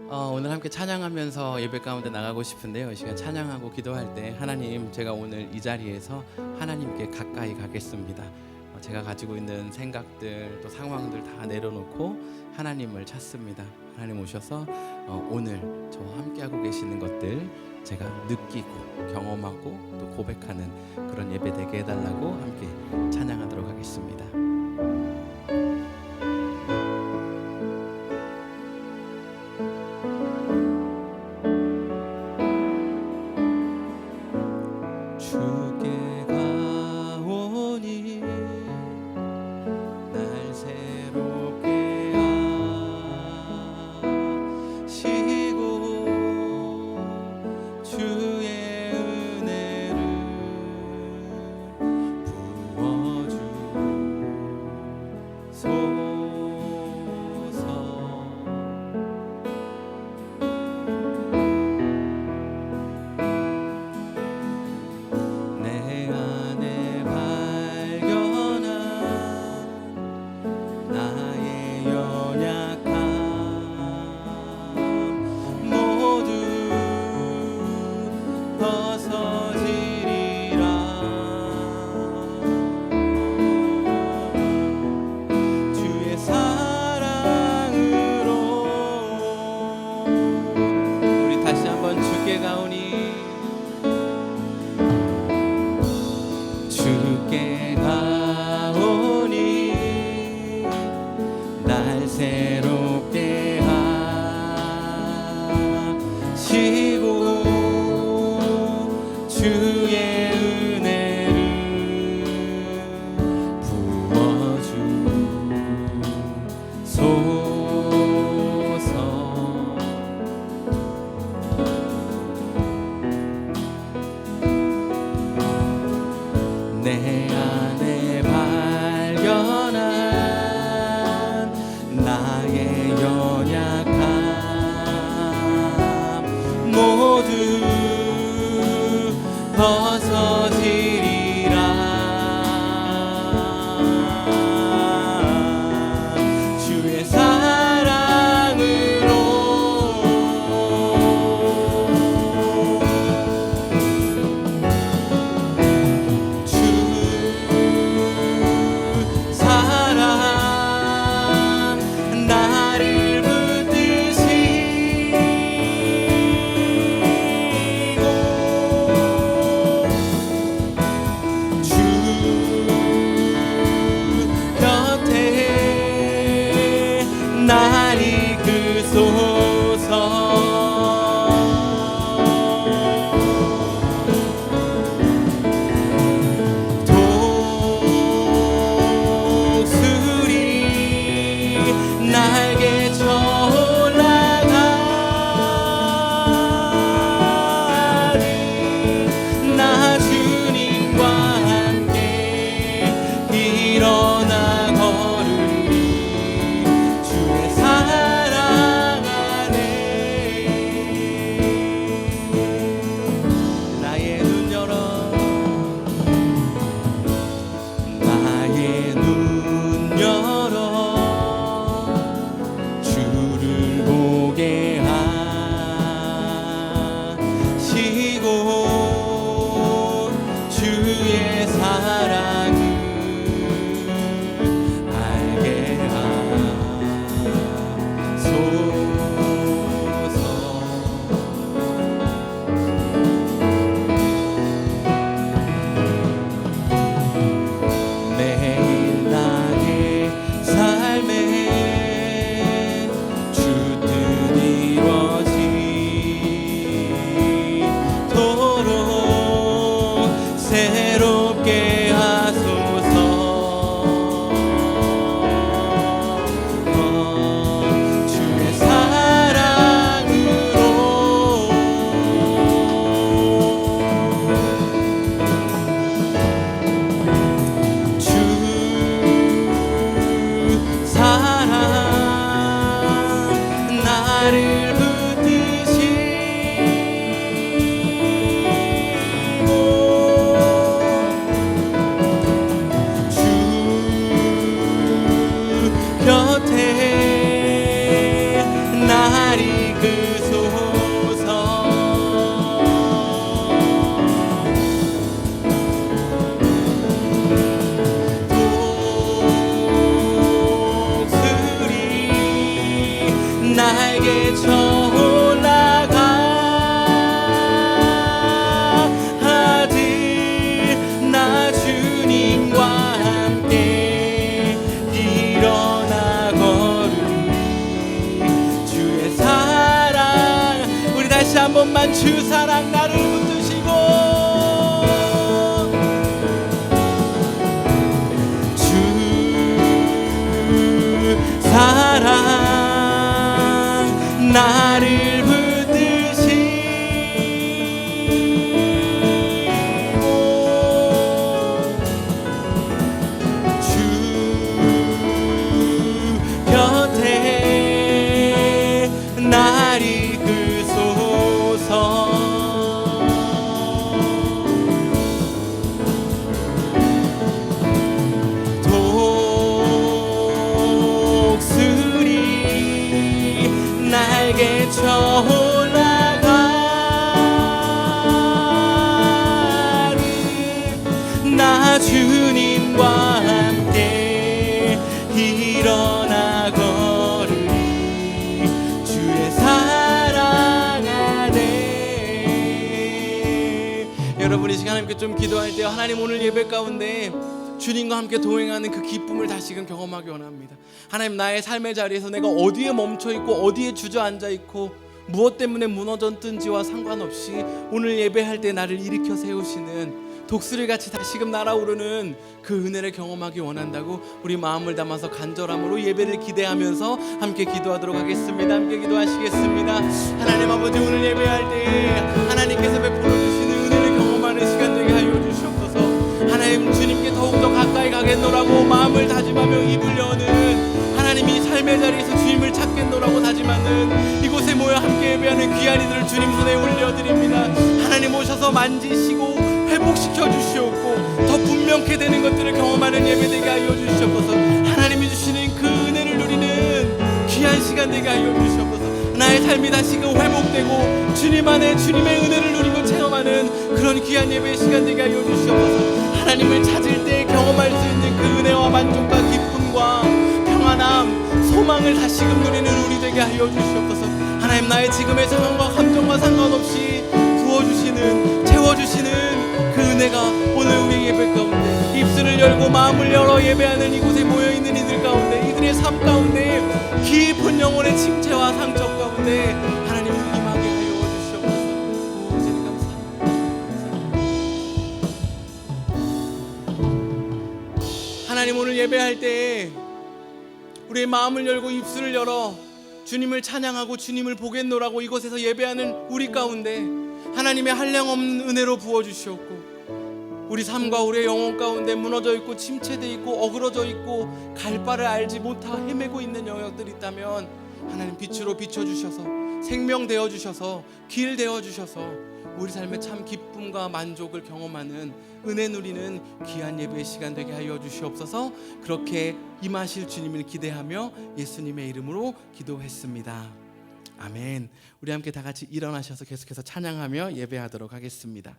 오늘 함께 찬양하면서 예배 가운데 나가고 싶은데요. 이 시간 찬양하고 기도할 때 하나님, 제가 오늘 이 자리에서 하나님께 가까이 가겠습니다. 제가 가지고 있는 생각들 또 상황들 다 내려놓고 하나님을 찾습니다. 하나님 오셔서 오늘 저와 함께하고 계시는 것들 제가 느끼고 경험하고 또 고백하는 그런 예배 되게 해달라고 함께 찬양하도록 하겠습니다. 주께 가오니 날 새롭게 하시고 주의 은혜를 부어주소서. 내 안에 발견한 나의 연약함 모두 벗어지리라. 주의 사랑으로 날 이끄소서. 독수리 날개쳐 올라가리 나 주님과 함께 일어나 걸으리. 주의 사랑 안에 나의 눈 열어 나의 눈 열어 주를 보게 하시고 주의 사랑을 알게 하소서. 매일 나의 삶에 주 뜻 이루어지도록 새롭게 하소서. 주의 사랑으로 주 사랑 나를 붙드시고 주 곁에 날 이끌 이끄소서. 독수리 날개 쳐 올라가 하들 나 주님과 함께 일어나 걸으리. 주의 사랑, 우리 다시 한 번만 주 사랑 나를 붙드시고 주 사랑 나를 붙드시고 주 곁에 날 이끄소서. 독수리 날개 쳐 올라가는 나 주님과 함께 일어나 걸으리. 주의 사랑 안에. 여러분 이 시간 함께 좀 기도할 때 하나님 오늘 예배 가운데 주님과 함께 동행하는 그 기쁨을 다시금 경험하기 원합니다. 하나님 나의 삶의 자리에서 내가 어디에 멈춰있고 어디에 주저앉아 있고 무엇 때문에 무너졌든지와 상관없이 오늘 예배할 때 나를 일으켜 세우시는 독수리같이 다시금 날아오르는 그 은혜를 경험하기 원한다고 우리 마음을 담아서 간절함으로 예배를 기대하면서 함께 기도하도록 하겠습니다. 함께 기도하시겠습니다. 하나님 아버지 오늘 예배할 때 하나님께서 베풀어 주시는 은혜를 경험하는 시간 되게 하여 주시옵소서. 하나님 주님께 더욱더 가까이 가겠노라고 마음을 다짐하며 입을 여는 하나님이 삶의 자리에서 주님을 찾겠노라고 다짐하는 이곳에 모여 함께 예배하는 귀한 이들을 주님 손에 올려드립니다. 하나님 오셔서 만지시고 회복시켜 주시옵고 더 분명케 되는 것들을 경험하는 예배 되게 하여 주시옵소서. 하나님이 주시는 그 은혜를 누리는 귀한 시간 되게 하여 주시옵소서. 나의 삶이 다시금 회복되고 주님 안에 주님의 은혜를 누리고 체험하는 그런 귀한 예배의 시간 되게 하여 주시옵소서. 하나님을 찾을 때 경험할 수 있는 그 은혜와 만족과 기쁨과 평안함, 소망을 다시금 누리는 우리 되게 하여 주시옵소서. 하나님 나의 지금의 상황과 감정과 상관없이 부어주시는, 채워주시는 그 은혜가 오늘 우리 예배 가운데 입술을 열고 마음을 열어 예배하는 이곳에 모여있는 이들 가운데, 이들의 삶 가운데 깊은 영혼의 침체와 상처 가운데 하나님 임하게 하여 주시옵소서. 오 주님 감사합니다. 하나님 오늘 예배할 때 우리의 마음을 열고 입술을 열어 주님을 찬양하고 주님을 보겠노라고 이곳에서 예배하는 우리 가운데 하나님의 한량없는 은혜로 부어주시옵고 우리 삶과 우리의 영혼 가운데 무너져 있고 침체되어 있고 어그러져 있고 갈 바를 알지 못하 헤매고 있는 영역들이 있다면 하나님 빛으로 비춰주셔서 생명 되어주셔서 길 되어주셔서 우리 삶의 참 기쁨과 만족을 경험하는 은혜 누리는 귀한 예배의 시간 되게 하여 주시옵소서. 그렇게 임하실 주님을 기대하며 예수님의 이름으로 기도했습니다. 아멘. 우리 함께 다 같이 일어나셔서 계속해서 찬양하며 예배하도록 하겠습니다.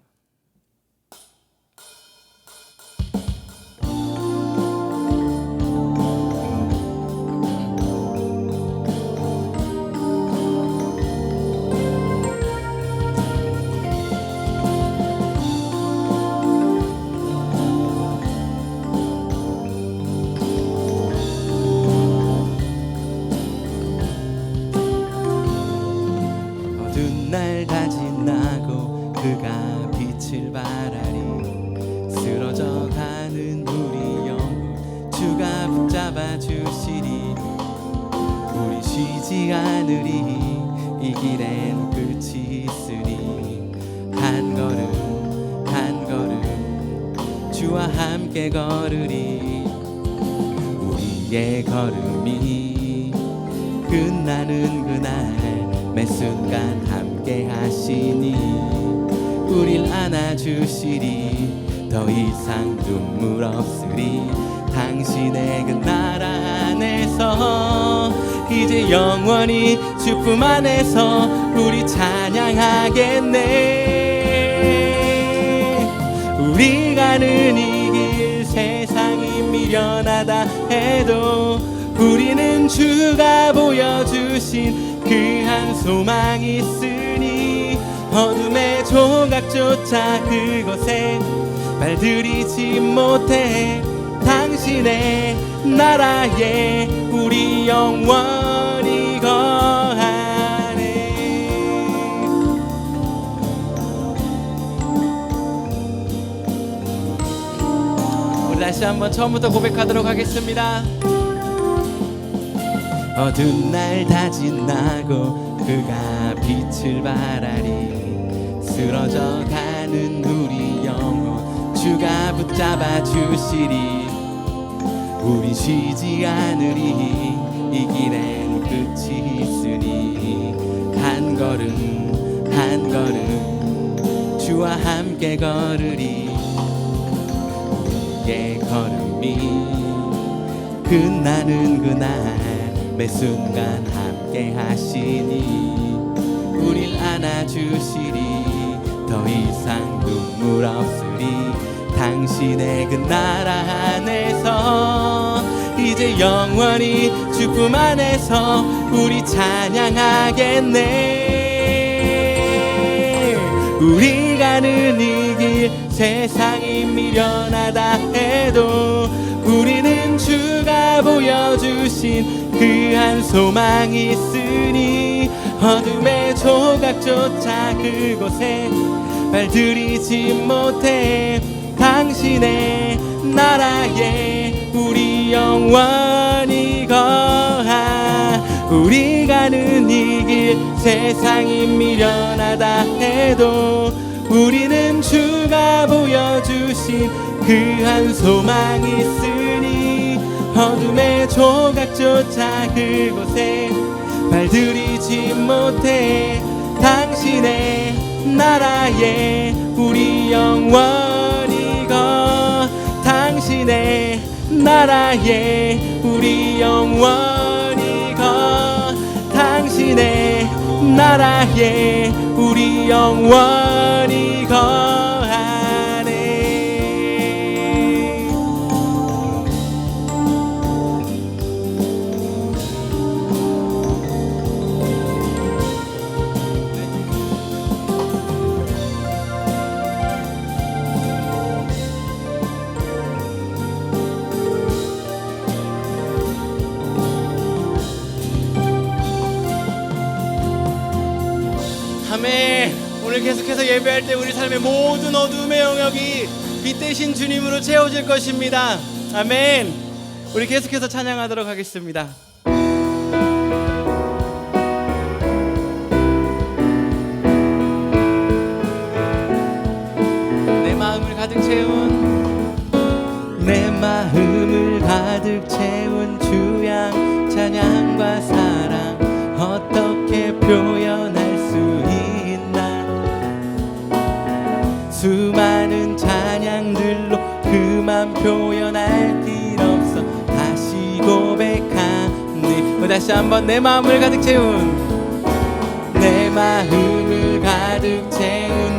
날 다짐나고 그가 빛을 발하리 쓰러져가는 우리 영혼 주가 붙잡아 주시리 우리 쉬지 않으리 이 길엔 끝이 있으리 한 걸음 한 걸음 주와 함께 걸으리 우리의 걸음이 끝나는 그날 매 순간 함께 하시니 우릴 안아주시리 더 이상 눈물 없으리 당신의 그 나라 안에서 이제 영원히 주 품 안에서 우리 찬양하겠네. 우리 가는 이 길 세상이 미련하다 해도 우리는 주가 보여주신 그 한 소망이 있으니 어둠의 조각조차 그곳에 발들이지 못해 당신의 나라에 우리 영원히 거하네. 우리 다시 한번 처음부터 고백하도록 하겠습니다. 어두운 날 다 지나고 그가 빛을 발하리. 쓰러져 가는 우리 영혼 주가 붙잡아 주시리. 우리 쉬지 않으리. 이 길엔 끝이 있으니 한 걸음 한 걸음 주와 함께 걸으리. 우리의 걸음이 끝나는 그날 매 순간 함께 하시니 우릴 안아주시리. 더 이상 눈물 없으리. 당신의 그 나라 안에서 이제 영원히 주 품 안에서 우리 찬양하겠네. 우리 가는 이 길 세상이 미련하다 해도 우리는 주가 보여주신 그 한 소망이 있으니 어둠의 조각조차 그곳에 발들이지 못해 당신의 나라에 우리 영원히 거하. 우리 가는 이 길 세상이 미련하다 해도 우리는 주가 보여주신 그 한 소망이 있으니 어둠의 조각조차 그곳에 발들이지 못해 당신의 나라에 우리 영원히 거. 당신의 나라에 우리 영원히 거. 당신의 나라에 우리 영원히 거하네. 아멘. 오늘 계속해서 예배할 때 우리 삶의 모든 어둠의 영역이 빛 대신 주님으로 채워질 것입니다. 아멘. 우리 계속해서 찬양하도록 하겠습니다. 내 마음을 가득 채운 주양 찬양과 사랑 어떻게 표현할 수 있나. 수많은 찬양들로 그만 표현할 길 없어 다시 고백하니. 다시 한번 내 마음을 가득 채운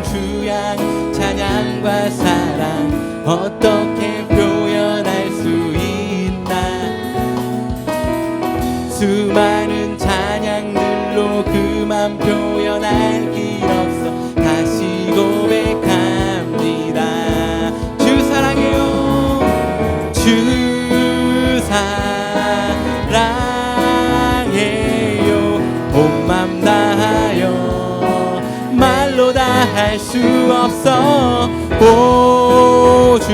주양 찬양과 사랑 어떻게 표현할 수 있나. 수많은 찬양들로 그만 표현할 길 없어 다시 고백합니다. 주 사랑해요. 주 사랑해요. 온 맘 다하여 말로 다 할 수 없어. 오 주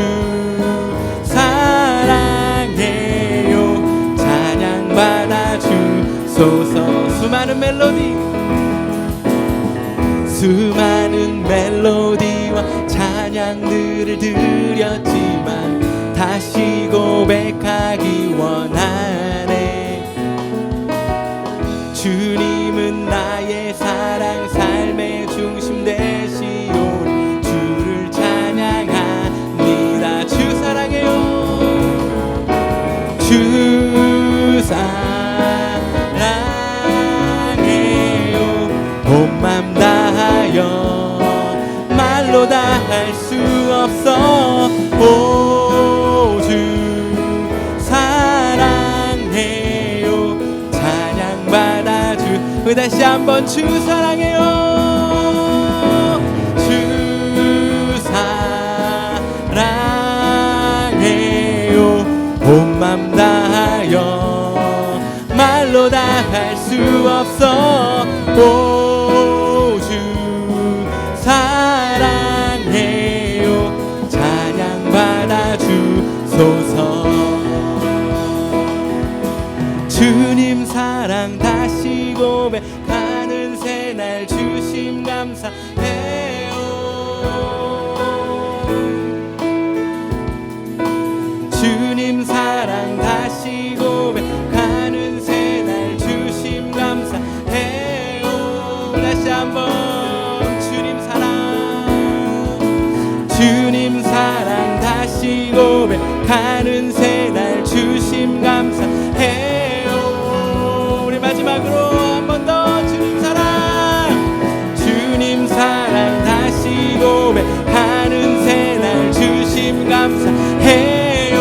사랑해요. 찬양받아 주소서. 수많은 멜로디와 찬양들을 드렸지만 다시 고백하기 원하네. 주님은 나의 사랑 삶의 중심 되시오. 주를 찬양합니다. 주 사랑해요. 주 사랑 수 없어. 오 주 사랑해요. 찬양받아 주. 다시 한번 주 사랑해요. 주 사랑해요. 온 맘 다하여 말로 다 할 수 없어. 오 주 사랑해요. 찬양받아 주소서. 주님 사랑 다시 고백하는 새날 주심 감사해요. 주님 사랑 다시 고백하는 새날 주심 감사해요. 다시 한번 주님 사랑 다시 고백하는 새날 주심 감사해요. 우리 마지막으로 한 번 더 주님 사랑 다시 고백하는 새날 주심 감사해요.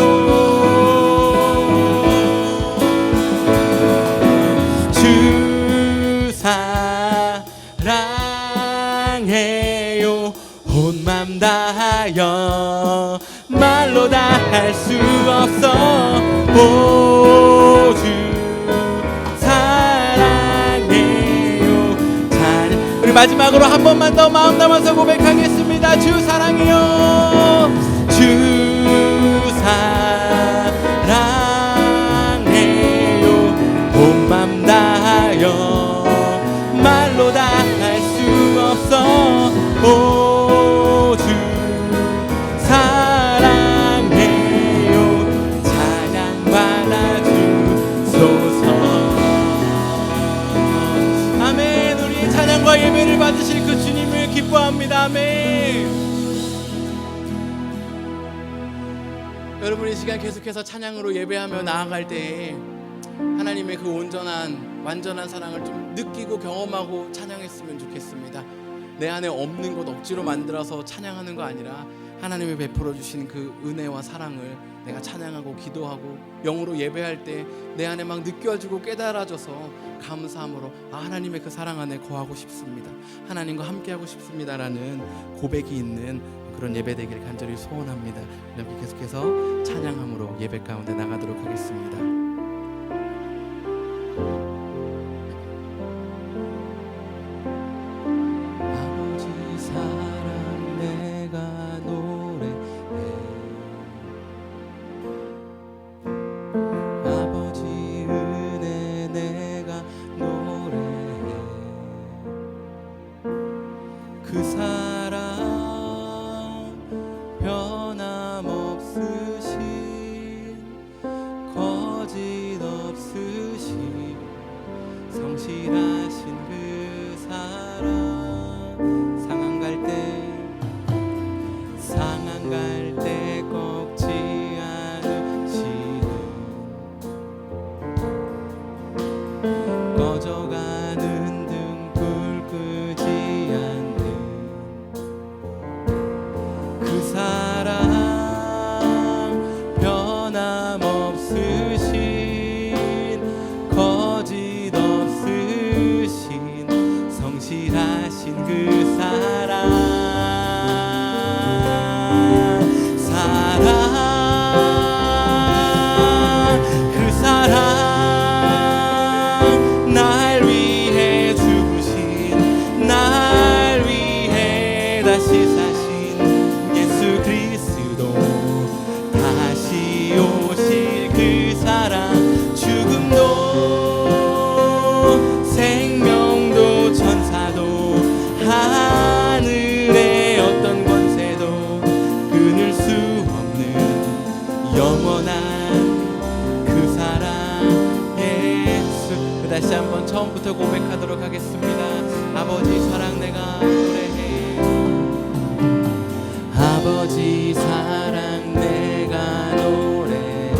주 사랑해요. 온 맘 다하여 말로 다 할 수 없어. 오 주 사랑해요. 우리 마지막으로 한 번만 더 마음 담아서 고백하겠습니다. 주 사랑해요. 주 사랑해요. 온 맘 다하여 말로 다 할 수 없어. 오 주 사랑해요. 찬양받아 주소서. 아멘. 우리 찬양과 예배를 받으실 그 주님을 기뻐합니다. 아멘. 여러분 이 시간 계속해서 찬양으로 예배하며 나아갈 때 하나님의 그 온전한 완전한 사랑을 좀 느끼고 경험하고 찬양했으면 좋겠습니다. 내 안에 없는 것 억지로 만들어서 찬양하는 거 아니라 하나님이 베풀어 주신 그 은혜와 사랑을 내가 찬양하고 기도하고 영으로 예배할 때 내 안에 막 느껴지고 깨달아져서 감사함으로 하나님의 그 사랑 안에 거하고 싶습니다. 하나님과 함께하고 싶습니다라는 고백이 있는 그런 예배 되기를 간절히 소원합니다. 이렇게 계속해서 찬양함으로 예배 가운데 나가도록 하겠습니다. 그 사랑 변함없으신 거짓 없으신 성실하신 그 사랑 상한 갈 때 꺾지 않으시는 꺼져가는 등불 끄지 않는 그 사랑 변함없으신 거짓 없으신 성실하신 그 사랑 그 사랑 날 위해 죽으신 날 위해 다시 사신 예수 그리스도 다시 오실 그 사랑 죽음도 생명도 천사도 하늘의 어떤 권세도 끊을 수 없는 영원한 그 사랑 예수. 다시 한번 처음부터 고백하도록 하겠습니다. 아버지 사랑 내가 노래해. 아버지 사랑 내가 노래해.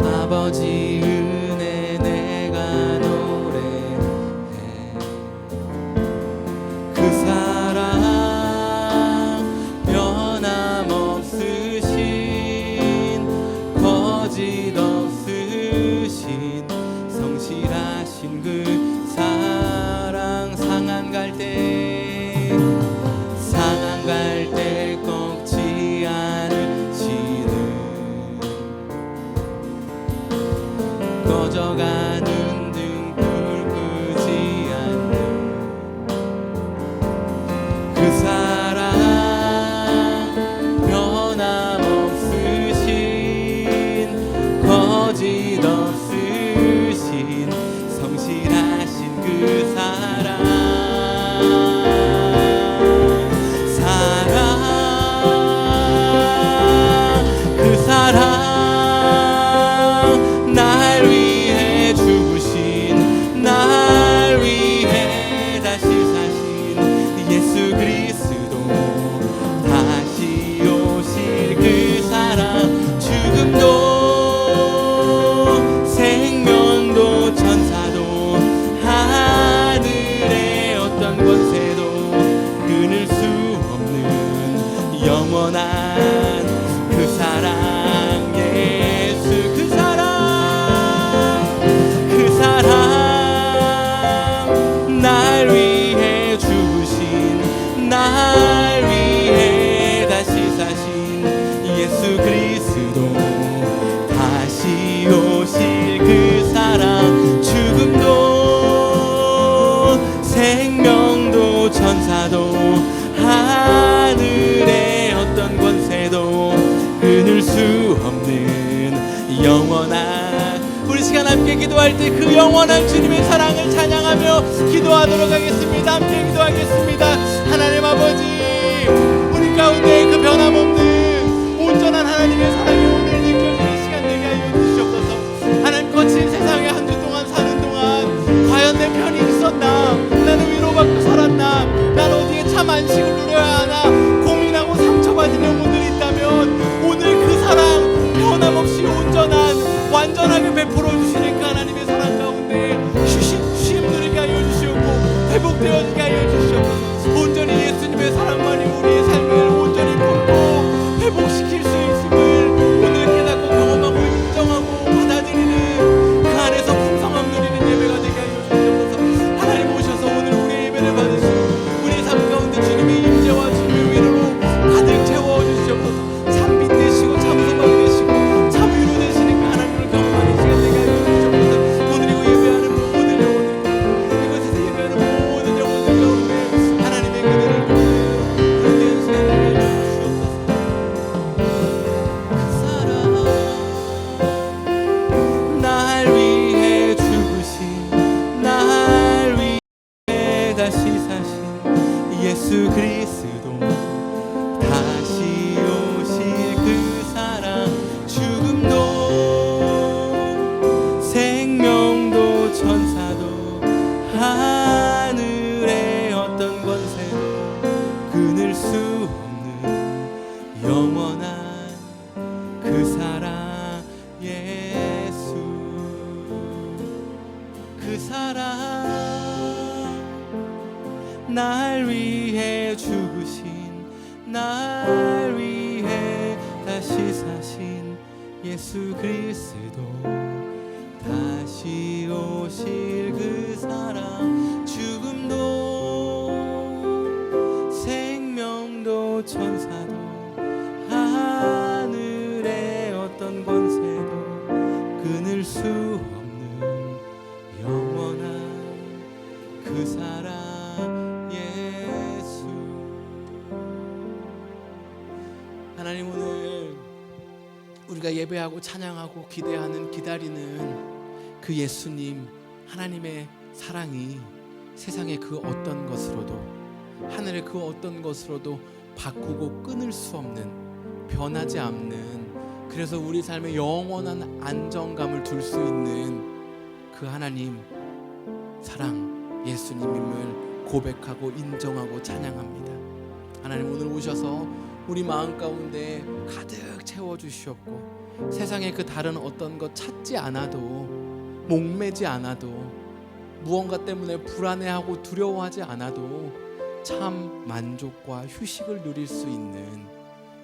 아버지 은혜 내가 노래해. 그 사랑 충실하신 그 사랑 상한 갈 때 꺾지 않으시는 꺼져가는 등불 끄지 않는 그 사랑 변함없으신 거짓 없으신 성실하신 그 사랑 날 위해 죽으신 날 위해 다시 사신 예수 그리스도 다시 오실 그 사랑 죽음도 생명도 천사도 하늘의 어떤 권세도 끊을 수 없는 영원한 그 사랑 날 위해 죽으신 날 위해 다시 사신 예수 그리스도 다시 오실 그 사랑 죽음도 생명도 천사도 하늘의 어떤 권세도 끊을 수 없는 영원한 우리 시간 함께 기도할 때 그 영원한 주님의 사랑을 찬양하며 기도하도록 하겠습니다. 함께 기도하겠습니다. 하나님 아버지, 우리 가운데 그 변함없는 온전한 하나님의 사랑이 오늘 느껴지는 시간 되게 하여 주시옵소서. 하나님 거친 세상에 한 주 동안 사는 동안 과연 내 편이 있었나? 나는 위로받고 살았나? 난 어디에 참 안식을 누려야 하나? 고민하고 상처받은 영혼들이 있다면 오늘 그 사랑 변함없이 온전한 완전하게 베풀어 주시는 그 하나님의 사랑 가운데 쉼 누리게 하여 주시옵고 회복되어지게 하여 주시옵소서. 온전히 예수님의 사랑만이 우리의 삶을 온전히 품고 회복시킬 수 있음을 오늘 깨닫고 경험하고 인정하고 받아들이는 그 안에서 풍성함 누리는 예배가 되게 하여 주시옵소서. 하나님 오셔서 오늘 우리의 예배를 받으시고 우리의 삶 가운데 주님의 임재와 주님의 위로로 가득 채워 주시옵소서. 참 빛되시고 참 소망이 되시고 참 위로 되시는 그 하나님을 경험하는 시간 되게 하여 주시옵소서. 오늘 이곳 예배하는 모든 영혼들, 이곳에서 예배하는 모든 영혼들 가운데 하나님의 그늘을 보는 그런 되는 시간 되게 하여 주시옵소서. 그 사랑 날 위해 죽으신 날 위해 다시 사신 예수 그리스도 다시 오실 그 사랑 죽음도 생명도 천사도 하늘의 어떤 권세도 끊을 수 없는 영원한 그 사랑 예수 그 사랑 날 위해 죽으신 날 위해 다시 사신 예수 그리스도 다시 오실 그 사랑 죽음도 생명도 천사도 하늘의 어떤 권세도 끊을 수 없는 영원한 그 사랑 예수. 하나님, 오늘 우리가 예배하고 찬양하고 기대하는 기다리는 그 예수님 하나님의 사랑이 세상의 그 어떤 것으로도 하늘의 그 어떤 것으로도 바꾸고 끊을 수 없는 변하지 않는 그래서 우리 삶에 영원한 안정감을 둘 수 있는 그 하나님 사랑 예수님임을 고백하고 인정하고 찬양합니다. 하나님, 오늘 오셔서 우리 마음 가운데 가득 채워주시옵고 세상의 그 다른 어떤 것 찾지 않아도 목매지 않아도 무언가 때문에 불안해하고 두려워하지 않아도 참 만족과 휴식을 누릴 수 있는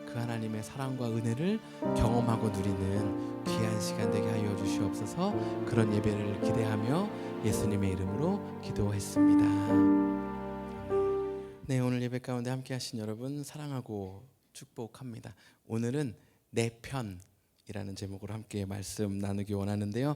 그 하나님의 사랑과 은혜를 경험하고 누리는 귀한 시간 되게 하여 주시옵소서. 그런 예배를 기대하며 예수님의 이름으로 기도했습니다. 네, 오늘 예배 가운데 함께 하신 여러분 사랑하고 축복합니다. 오늘은 내 편이라는 제목으로 함께 말씀 나누기 원하는데요.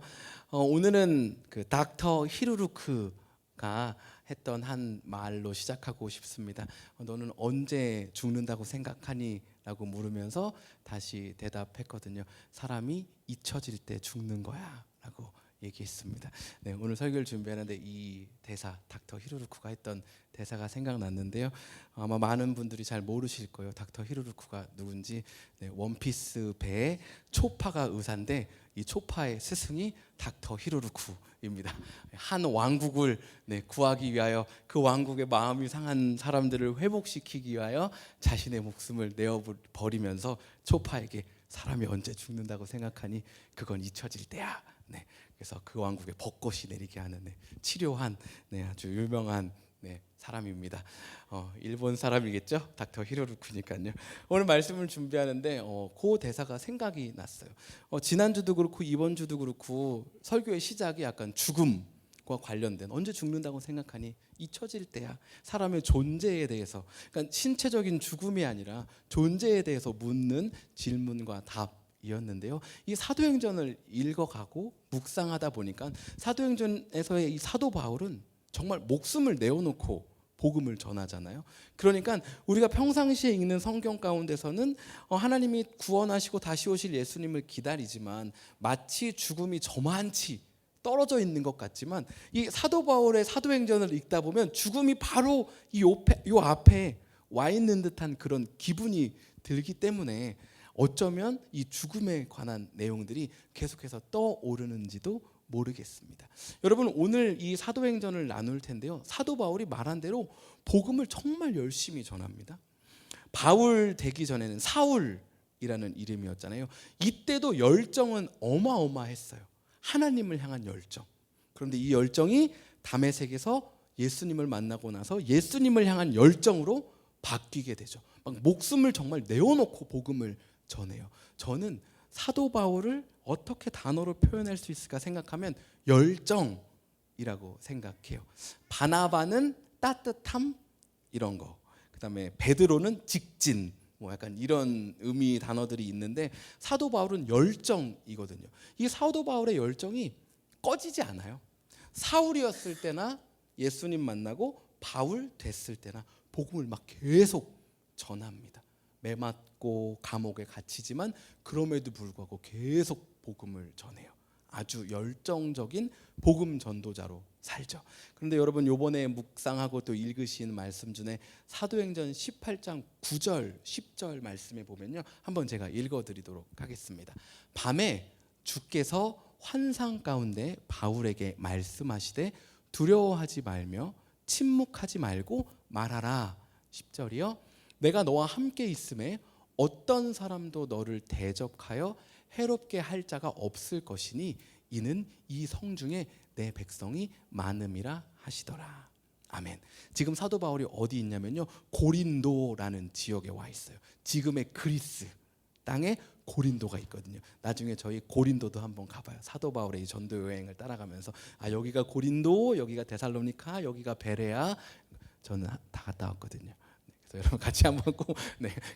오늘은 그 닥터 히루루크가 했던 한 말로 시작하고 싶습니다. 너는 언제 죽는다고 생각하니? 라고 물으면서 다시 대답했거든요. 사람이 잊혀질 때 죽는 거야 라고 얘기했습니다. 네, 오늘 설교를 준비하는데 이 대사, 닥터 히루루크가 했던 대사가 생각났는데요. 아마 많은 분들이 잘 모르실 거예요. 닥터 히루루크가 누군지. 네, 원피스 배에 초파가 의사인데 이 초파의 스승이 닥터 히루루크입니다. 한 왕국을 구하기 위하여 그 왕국의 마음이 상한 사람들을 회복시키기 위하여 자신의 목숨을 내어버리면서 초파에게 사람이 언제 죽는다고 생각하니 그건 잊혀질 때야. 네, 그래서 그 왕국에 벚꽃이 내리게 하는 치료한 아주 유명한 사람입니다. 일본 사람이겠죠? 닥터 히로루크니까요. 오늘 말씀을 준비하는데 그 대사가 생각이 났어요. 지난주도 그렇고 이번 주도 그렇고 설교의 시작이 약간 죽음과 관련된, 언제 죽는다고 생각하니 잊혀질 때야. 사람의 존재에 대해서, 그러니까 신체적인 죽음이 아니라 존재에 대해서 묻는 질문과 답이었는데요. 이 사도행전을 읽어가고 묵상하다 보니까 사도행전에서의 이 사도 바울은 정말 목숨을 내어놓고 복음을 전하잖아요. 그러니까 우리가 평상시에 읽는 성경 가운데서는 하나님이 구원하시고 다시 오실 예수님을 기다리지만 마치 죽음이 저만치 떨어져 있는 것 같지만 이 사도 바울의 사도행전을 읽다 보면 죽음이 바로 요 앞에 와 있는 듯한 그런 기분이 들기 때문에 어쩌면 이 죽음에 관한 내용들이 계속해서 떠오르는지도 모르겠습니다. 여러분, 오늘 이 사도행전을 나눌 텐데요. 사도 바울이 말한 대로 복음을 정말 열심히 전합니다. 바울 되기 전에는 사울이라는 이름이었잖아요. 이때도 열정은 어마어마했어요. 하나님을 향한 열정. 그런데 이 열정이 다메섹에서 예수님을 만나고 나서 예수님을 향한 열정으로 바뀌게 되죠. 막 목숨을 정말 내어놓고 복음을 전해요. 저는 사도 바울을 어떻게 단어로 표현할 수 있을까 생각하면 열정이라고 생각해요. 바나바는 따뜻함 이런 거. 그다음에 베드로는 직진. 약간 이런 의미 단어들이 있는데 사도 바울은 열정이거든요. 이 사도 바울의 열정이 꺼지지 않아요. 사울이었을 때나 예수님 만나고 바울 됐을 때나 복음을 막 계속 전합니다. 매맞고 감옥에 갇히지만 그럼에도 불구하고 계속 복음을 전해요. 아주 열정적인 복음 전도자로 살죠. 그런데 여러분, 이번에 묵상하고 또 읽으신 말씀 중에 사도행전 18장 9절 10절 말씀에 보면요, 한번 제가 읽어드리도록 하겠습니다. 밤에 주께서 환상 가운데 바울에게 말씀하시되 두려워하지 말며 침묵하지 말고 말하라. 10절이요. 내가 너와 함께 있음에 어떤 사람도 너를 대적하여 해롭게 할 자가 없을 것이니 이는 이 성중에 내 백성이 많음이라 하시더라. 아멘. 지금 사도 바울이 어디 있냐면요, 고린도라는 지역에 와 있어요. 지금의 그리스 땅에 고린도가 있거든요. 나중에 저희 고린도도 한번 가봐요. 사도 바울의 이 전도 여행을 따라가면서 여기가 고린도, 여기가 데살로니카, 여기가 베레아. 저는 다 갔다 왔거든요. 여러분 같이 한번 꼭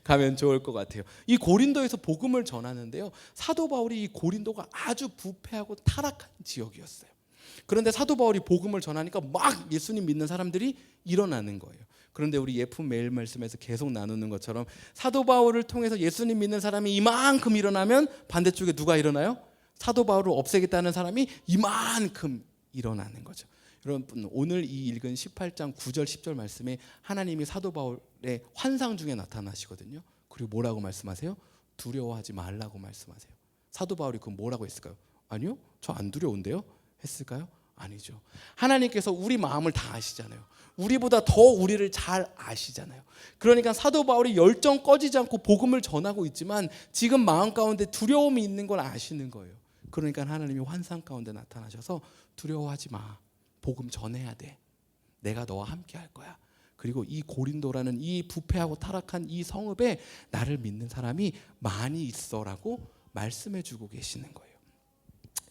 가면 좋을 것 같아요. 이 고린도에서 복음을 전하는데요, 사도 바울이 이 고린도가 아주 부패하고 타락한 지역이었어요. 그런데 사도 바울이 복음을 전하니까 막 예수님 믿는 사람들이 일어나는 거예요. 그런데 우리 예품 매일 말씀에서 계속 나누는 것처럼 사도 바울을 통해서 예수님 믿는 사람이 이만큼 일어나면 반대쪽에 누가 일어나요? 사도 바울을 없애겠다는 사람이 이만큼 일어나는 거죠. 여러분, 오늘 이 읽은 18장 9절 10절 말씀에 하나님이 사도 바울의 환상 중에 나타나시거든요. 그리고 뭐라고 말씀하세요? 두려워하지 말라고 말씀하세요. 사도 바울이 그럼 뭐라고 했을까요? 아니요, 저 안 두려운데요? 했을까요? 아니죠. 하나님께서 우리 마음을 다 아시잖아요. 우리보다 더 우리를 잘 아시잖아요. 그러니까 사도 바울이 열정 꺼지지 않고 복음을 전하고 있지만 지금 마음 가운데 두려움이 있는 걸 아시는 거예요. 그러니까 하나님이 환상 가운데 나타나셔서 두려워하지 마. 복음 전해야 돼. 내가 너와 함께 할 거야. 그리고 이 고린도라는 이 부패하고 타락한 이 성읍에 나를 믿는 사람이 많이 있어라고 말씀해 주고 계시는 거예요.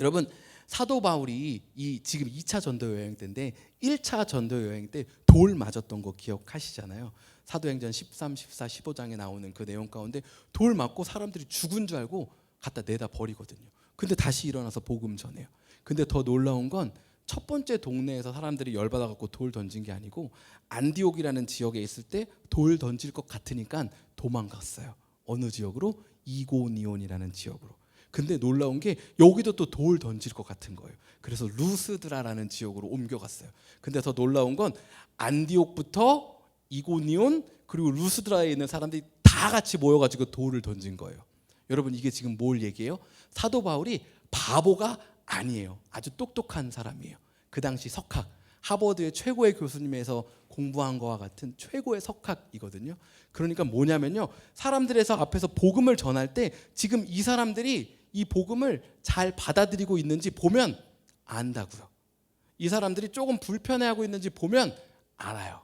여러분, 사도 바울이 이 지금 2차 전도 여행 때인데 1차 전도 여행 때 돌 맞았던 거 기억하시잖아요. 사도행전 13, 14, 15장에 나오는 그 내용 가운데 돌 맞고 사람들이 죽은 줄 알고 갖다 내다 버리거든요. 근데 다시 일어나서 복음 전해요. 근데 더 놀라운 건 첫 번째 동네에서 사람들이 열받아 갖고 돌 던진 게 아니고 안디옥이라는 지역에 있을 때 돌 던질 것 같으니까 도망갔어요. 어느 지역으로? 이고니온이라는 지역으로. 근데 놀라운 게 여기도 또 돌 던질 것 같은 거예요. 그래서 루스드라라는 지역으로 옮겨갔어요. 근데 더 놀라운 건 안디옥부터 이고니온 그리고 루스드라에 있는 사람들이 다 같이 모여가지고 돌을 던진 거예요. 여러분 이게 지금 뭘 얘기해요? 사도 바울이 바보가 아니에요. 아주 똑똑한 사람이에요. 그 당시 석학, 하버드의 최고의 교수님에서 공부한 거와 같은 최고의 석학이거든요. 그러니까 뭐냐면요, 사람들에서 앞에서 복음을 전할 때 지금 이 사람들이 이 복음을 잘 받아들이고 있는지 보면 안다고요. 이 사람들이 조금 불편해하고 있는지 보면 알아요.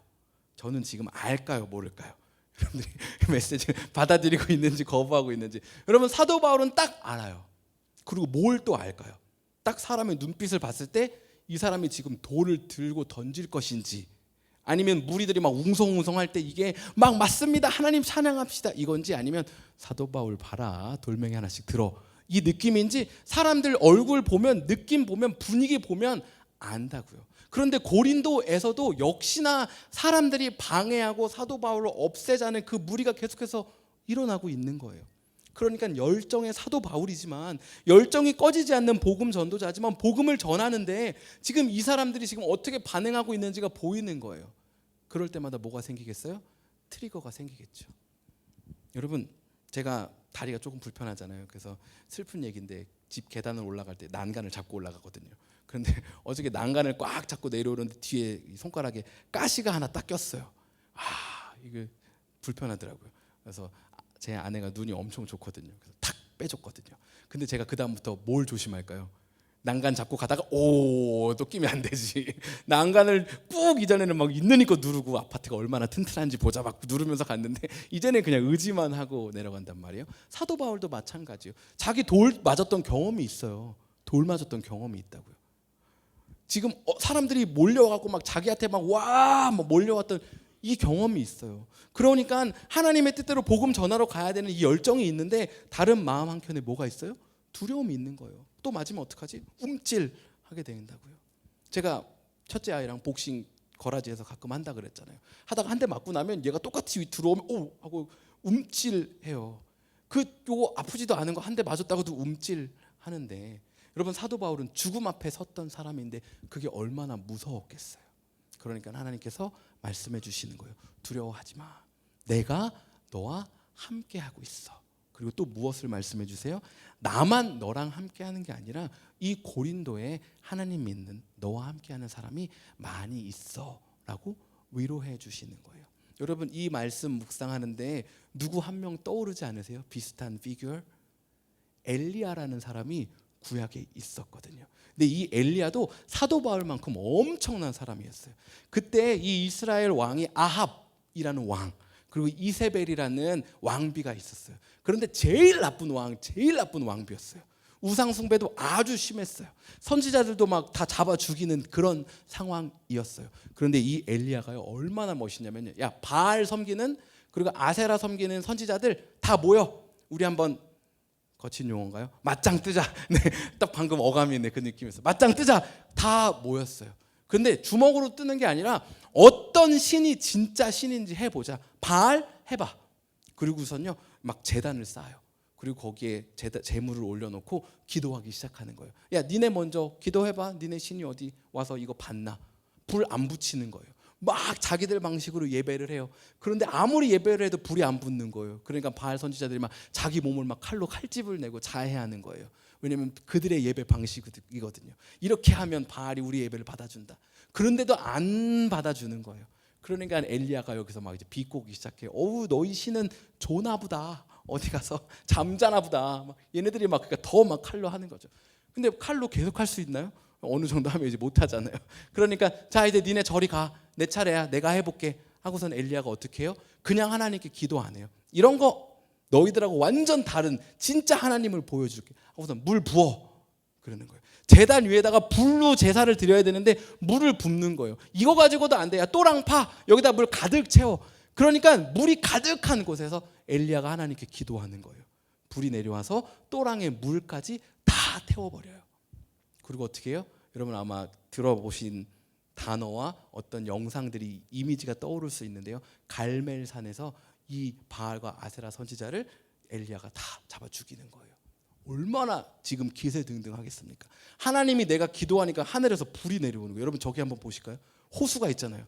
저는 지금 알까요, 모를까요? 여러분들이 메시지를 받아들이고 있는지 거부하고 있는지. 여러분 사도 바울은 딱 알아요. 그리고 뭘 또 알까요? 딱 사람의 눈빛을 봤을 때 이 사람이 지금 돌을 들고 던질 것인지, 아니면 무리들이 막 웅성웅성할 때 이게 막 맞습니다, 하나님 찬양합시다 이건지, 아니면 사도 바울 봐라 돌멩이 하나씩 들어 이 느낌인지, 사람들 얼굴 보면, 느낌 보면, 분위기 보면 안다고요. 그런데 고린도에서도 역시나 사람들이 방해하고 사도 바울을 없애자는 그 무리가 계속해서 일어나고 있는 거예요. 그러니까 열정의 사도 바울이지만, 열정이 꺼지지 않는 복음 전도자지만, 복음을 전하는데 지금 이 사람들이 지금 어떻게 반응하고 있는지가 보이는 거예요. 그럴 때마다 뭐가 생기겠어요? 트리거가 생기겠죠. 여러분 제가 다리가 조금 불편하잖아요. 그래서 슬픈 얘기인데 집 계단을 올라갈 때 난간을 잡고 올라가거든요. 그런데 어저께 난간을 꽉 잡고 내려오는데 뒤에 손가락에 가시가 하나 딱 꼈어요. 이게 불편하더라고요. 그래서 제 아내가 눈이 엄청 좋거든요. 그래서 탁 빼줬거든요. 근데 제가 그 다음부터 뭘 조심할까요? 난간 잡고 가다가 또 끼면 안 되지. 난간을 꾹 이전에는 막 있는 힘껏 누르고 아파트가 얼마나 튼튼한지 보자 막 누르면서 갔는데 이제는 그냥 의지만 하고 내려간단 말이에요. 사도 바울도 마찬가지예요. 자기 돌 맞았던 경험이 있어요. 돌 맞았던 경험이 있다고요. 지금 사람들이 몰려와갖고 막 자기한테 막 몰려왔던 이 경험이 있어요. 그러니까 하나님의 뜻대로 복음 전하러 가야 되는 이 열정이 있는데 다른 마음 한켠에 뭐가 있어요? 두려움이 있는 거예요. 또 맞으면 어떡하지? 움찔하게 된다고요. 제가 첫째 아이랑 복싱 거라지에서 가끔 한다 그랬잖아요. 하다가 한 대 맞고 나면 얘가 똑같이 들어오면 하고 움찔해요. 요거 아프지도 않은 거 한 대 맞았다고도 움찔하는데, 여러분 사도 바울은 죽음 앞에 섰던 사람인데 그게 얼마나 무서웠겠어요. 그러니까 하나님께서 말씀해 주시는 거예요. 두려워하지 마. 내가 너와 함께 하고 있어. 그리고 또 무엇을 말씀해 주세요? 나만 너랑 함께 하는 게 아니라 이 고린도에 하나님 믿는 너와 함께 하는 사람이 많이 있어 라고 위로해 주시는 거예요. 여러분 이 말씀 묵상하는데 누구 한 명 떠오르지 않으세요? 비슷한 피규어? 엘리야라는 사람이 구약에 있었거든요. 근데 이 엘리야도 사도 바울만큼 엄청난 사람이었어요. 그때 이 이스라엘 왕이 아합이라는 왕, 그리고 이세벨이라는 왕비가 있었어요. 그런데 제일 나쁜 왕비였어요. 우상 숭배도 아주 심했어요. 선지자들도 막 다 잡아 죽이는 그런 상황이었어요. 그런데 이 엘리야가요 얼마나 멋있냐면요, 야 바알 섬기는 그리고 아세라 섬기는 선지자들 다 모여, 우리 한번 거친 용어인가요? 맞짱 뜨자. 네, 딱 방금 어감이 그 느낌이었어요. 맞짱 뜨자. 다 모였어요. 그런데 주먹으로 뜨는 게 아니라 어떤 신이 진짜 신인지 해보자. 바알 해봐. 그리고선요 막 제단을 쌓아요. 그리고 거기에 제물을 올려놓고 기도하기 시작하는 거예요. 야 니네 먼저 기도해봐. 니네 신이 어디 와서 이거 봤나? 불 안 붙이는 거예요. 막 자기들 방식으로 예배를 해요. 그런데 아무리 예배를 해도 불이 안 붙는 거예요. 그러니까 바알 선지자들이 막 자기 몸을 막 칼로 칼집을 내고 자해하는 거예요. 왜냐하면 그들의 예배 방식이거든요. 이렇게 하면 바알이 우리 예배를 받아준다. 그런데도 안 받아주는 거예요. 그러니까 엘리야가 여기서 막 이제 비꼬기 시작해요. 너희 신은 조나보다 어디 가서 잠자나 보다. 막 얘네들이 막 그러니까 더 막 칼로 하는 거죠. 근데 칼로 계속 할 수 있나요? 어느 정도 하면 이제 못 하잖아요. 그러니까 자 이제 니네 저리 가. 내 차례야. 내가 해볼게. 하고선 엘리야가 어떻게 해요? 그냥 하나님께 기도 안 해요. 이런 거 너희들하고 완전 다른 진짜 하나님을 보여줄게. 하고선 물 부어. 그러는 거예요. 제단 위에다가 불로 제사를 드려야 되는데 물을 붓는 거예요. 이거 가지고도 안 돼. 야, 또랑 파. 여기다 물 가득 채워. 그러니까 물이 가득한 곳에서 엘리야가 하나님께 기도하는 거예요. 불이 내려와서 또랑의 물까지 다 태워버려요. 그리고 어떻게 해요? 여러분 아마 들어보신 단어와 어떤 영상들이 이미지가 떠오를 수 있는데요. 갈멜산에서 이 바알과 아세라 선지자를 엘리야가 다 잡아 죽이는 거예요. 얼마나 지금 기세등등하겠습니까? 하나님이 내가 기도하니까 하늘에서 불이 내려오는 거예요. 여러분 저기 한번 보실까요? 호수가 있잖아요.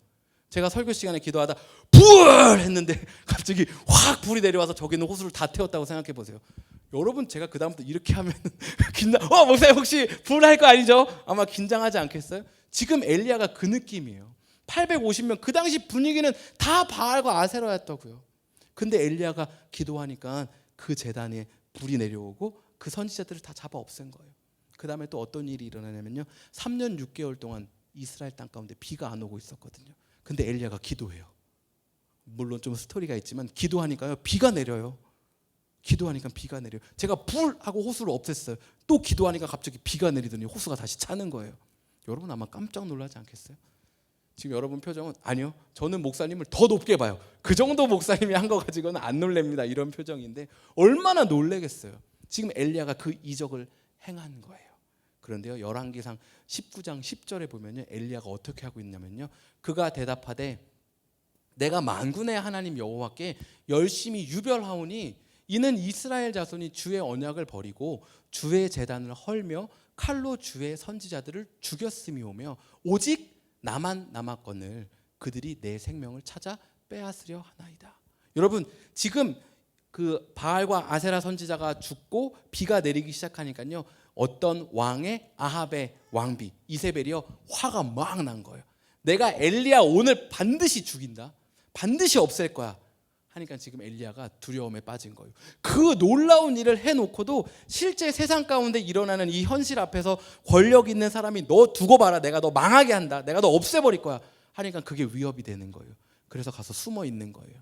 제가 설교 시간에 기도하다 불 했는데 갑자기 확 불이 내려와서 저기 있는 호수를 다 태웠다고 생각해 보세요. 여러분 제가 그 다음부터 이렇게 하면 목사님 혹시 불 할 거 아니죠? 아마 긴장하지 않겠어요? 지금 엘리야가 그 느낌이에요. 850명 그 당시 분위기는 다 바알과 아세라였다고요. 근데 엘리야가 기도하니까 그 제단에 불이 내려오고 그 선지자들을 다 잡아 없앤 거예요. 그 다음에 또 어떤 일이 일어나냐면요, 3년 6개월 동안 이스라엘 땅 가운데 비가 안 오고 있었거든요. 근데 엘리야가 기도해요. 물론 좀 스토리가 있지만 기도하니까요 비가 내려요. 기도하니까 비가 내려요. 제가 불하고 호수를 없앴어요. 또 기도하니까 갑자기 비가 내리더니 호수가 다시 차는 거예요. 여러분 아마 깜짝 놀라지 않겠어요? 지금 여러분 표정은 아니요, 저는 목사님을 더 높게 봐요. 그 정도 목사님이 한 거 가지고는 안 놀랍니다, 이런 표정인데 얼마나 놀라겠어요. 지금 엘리야가 그 이적을 행한 거예요. 그런데요, 열왕기상 19장 10절에 보면요, 엘리야가 어떻게 하고 있냐면요, 그가 대답하되 내가 만군의 하나님 여호와께 열심히 유별하오니 이는 이스라엘 자손이 주의 언약을 버리고 주의 제단을 헐며 칼로 주의 선지자들을 죽였음이오며 오직 나만 남았거늘 그들이 내 생명을 찾아 빼앗으려 하나이다. 여러분 지금 그 바알과 아세라 선지자가 죽고 비가 내리기 시작하니까요, 어떤 왕의 아합의 왕비 이세벨이요 화가 막 난 거예요. 내가 엘리야 오늘 반드시 죽인다, 반드시 없앨 거야 하니까 지금 엘리야가 두려움에 빠진 거예요. 그 놀라운 일을 해놓고도 실제 세상 가운데 일어나는 이 현실 앞에서 권력 있는 사람이 너 두고 봐라, 내가 너 망하게 한다, 내가 너 없애버릴 거야 하니까 그게 위협이 되는 거예요. 그래서 가서 숨어 있는 거예요.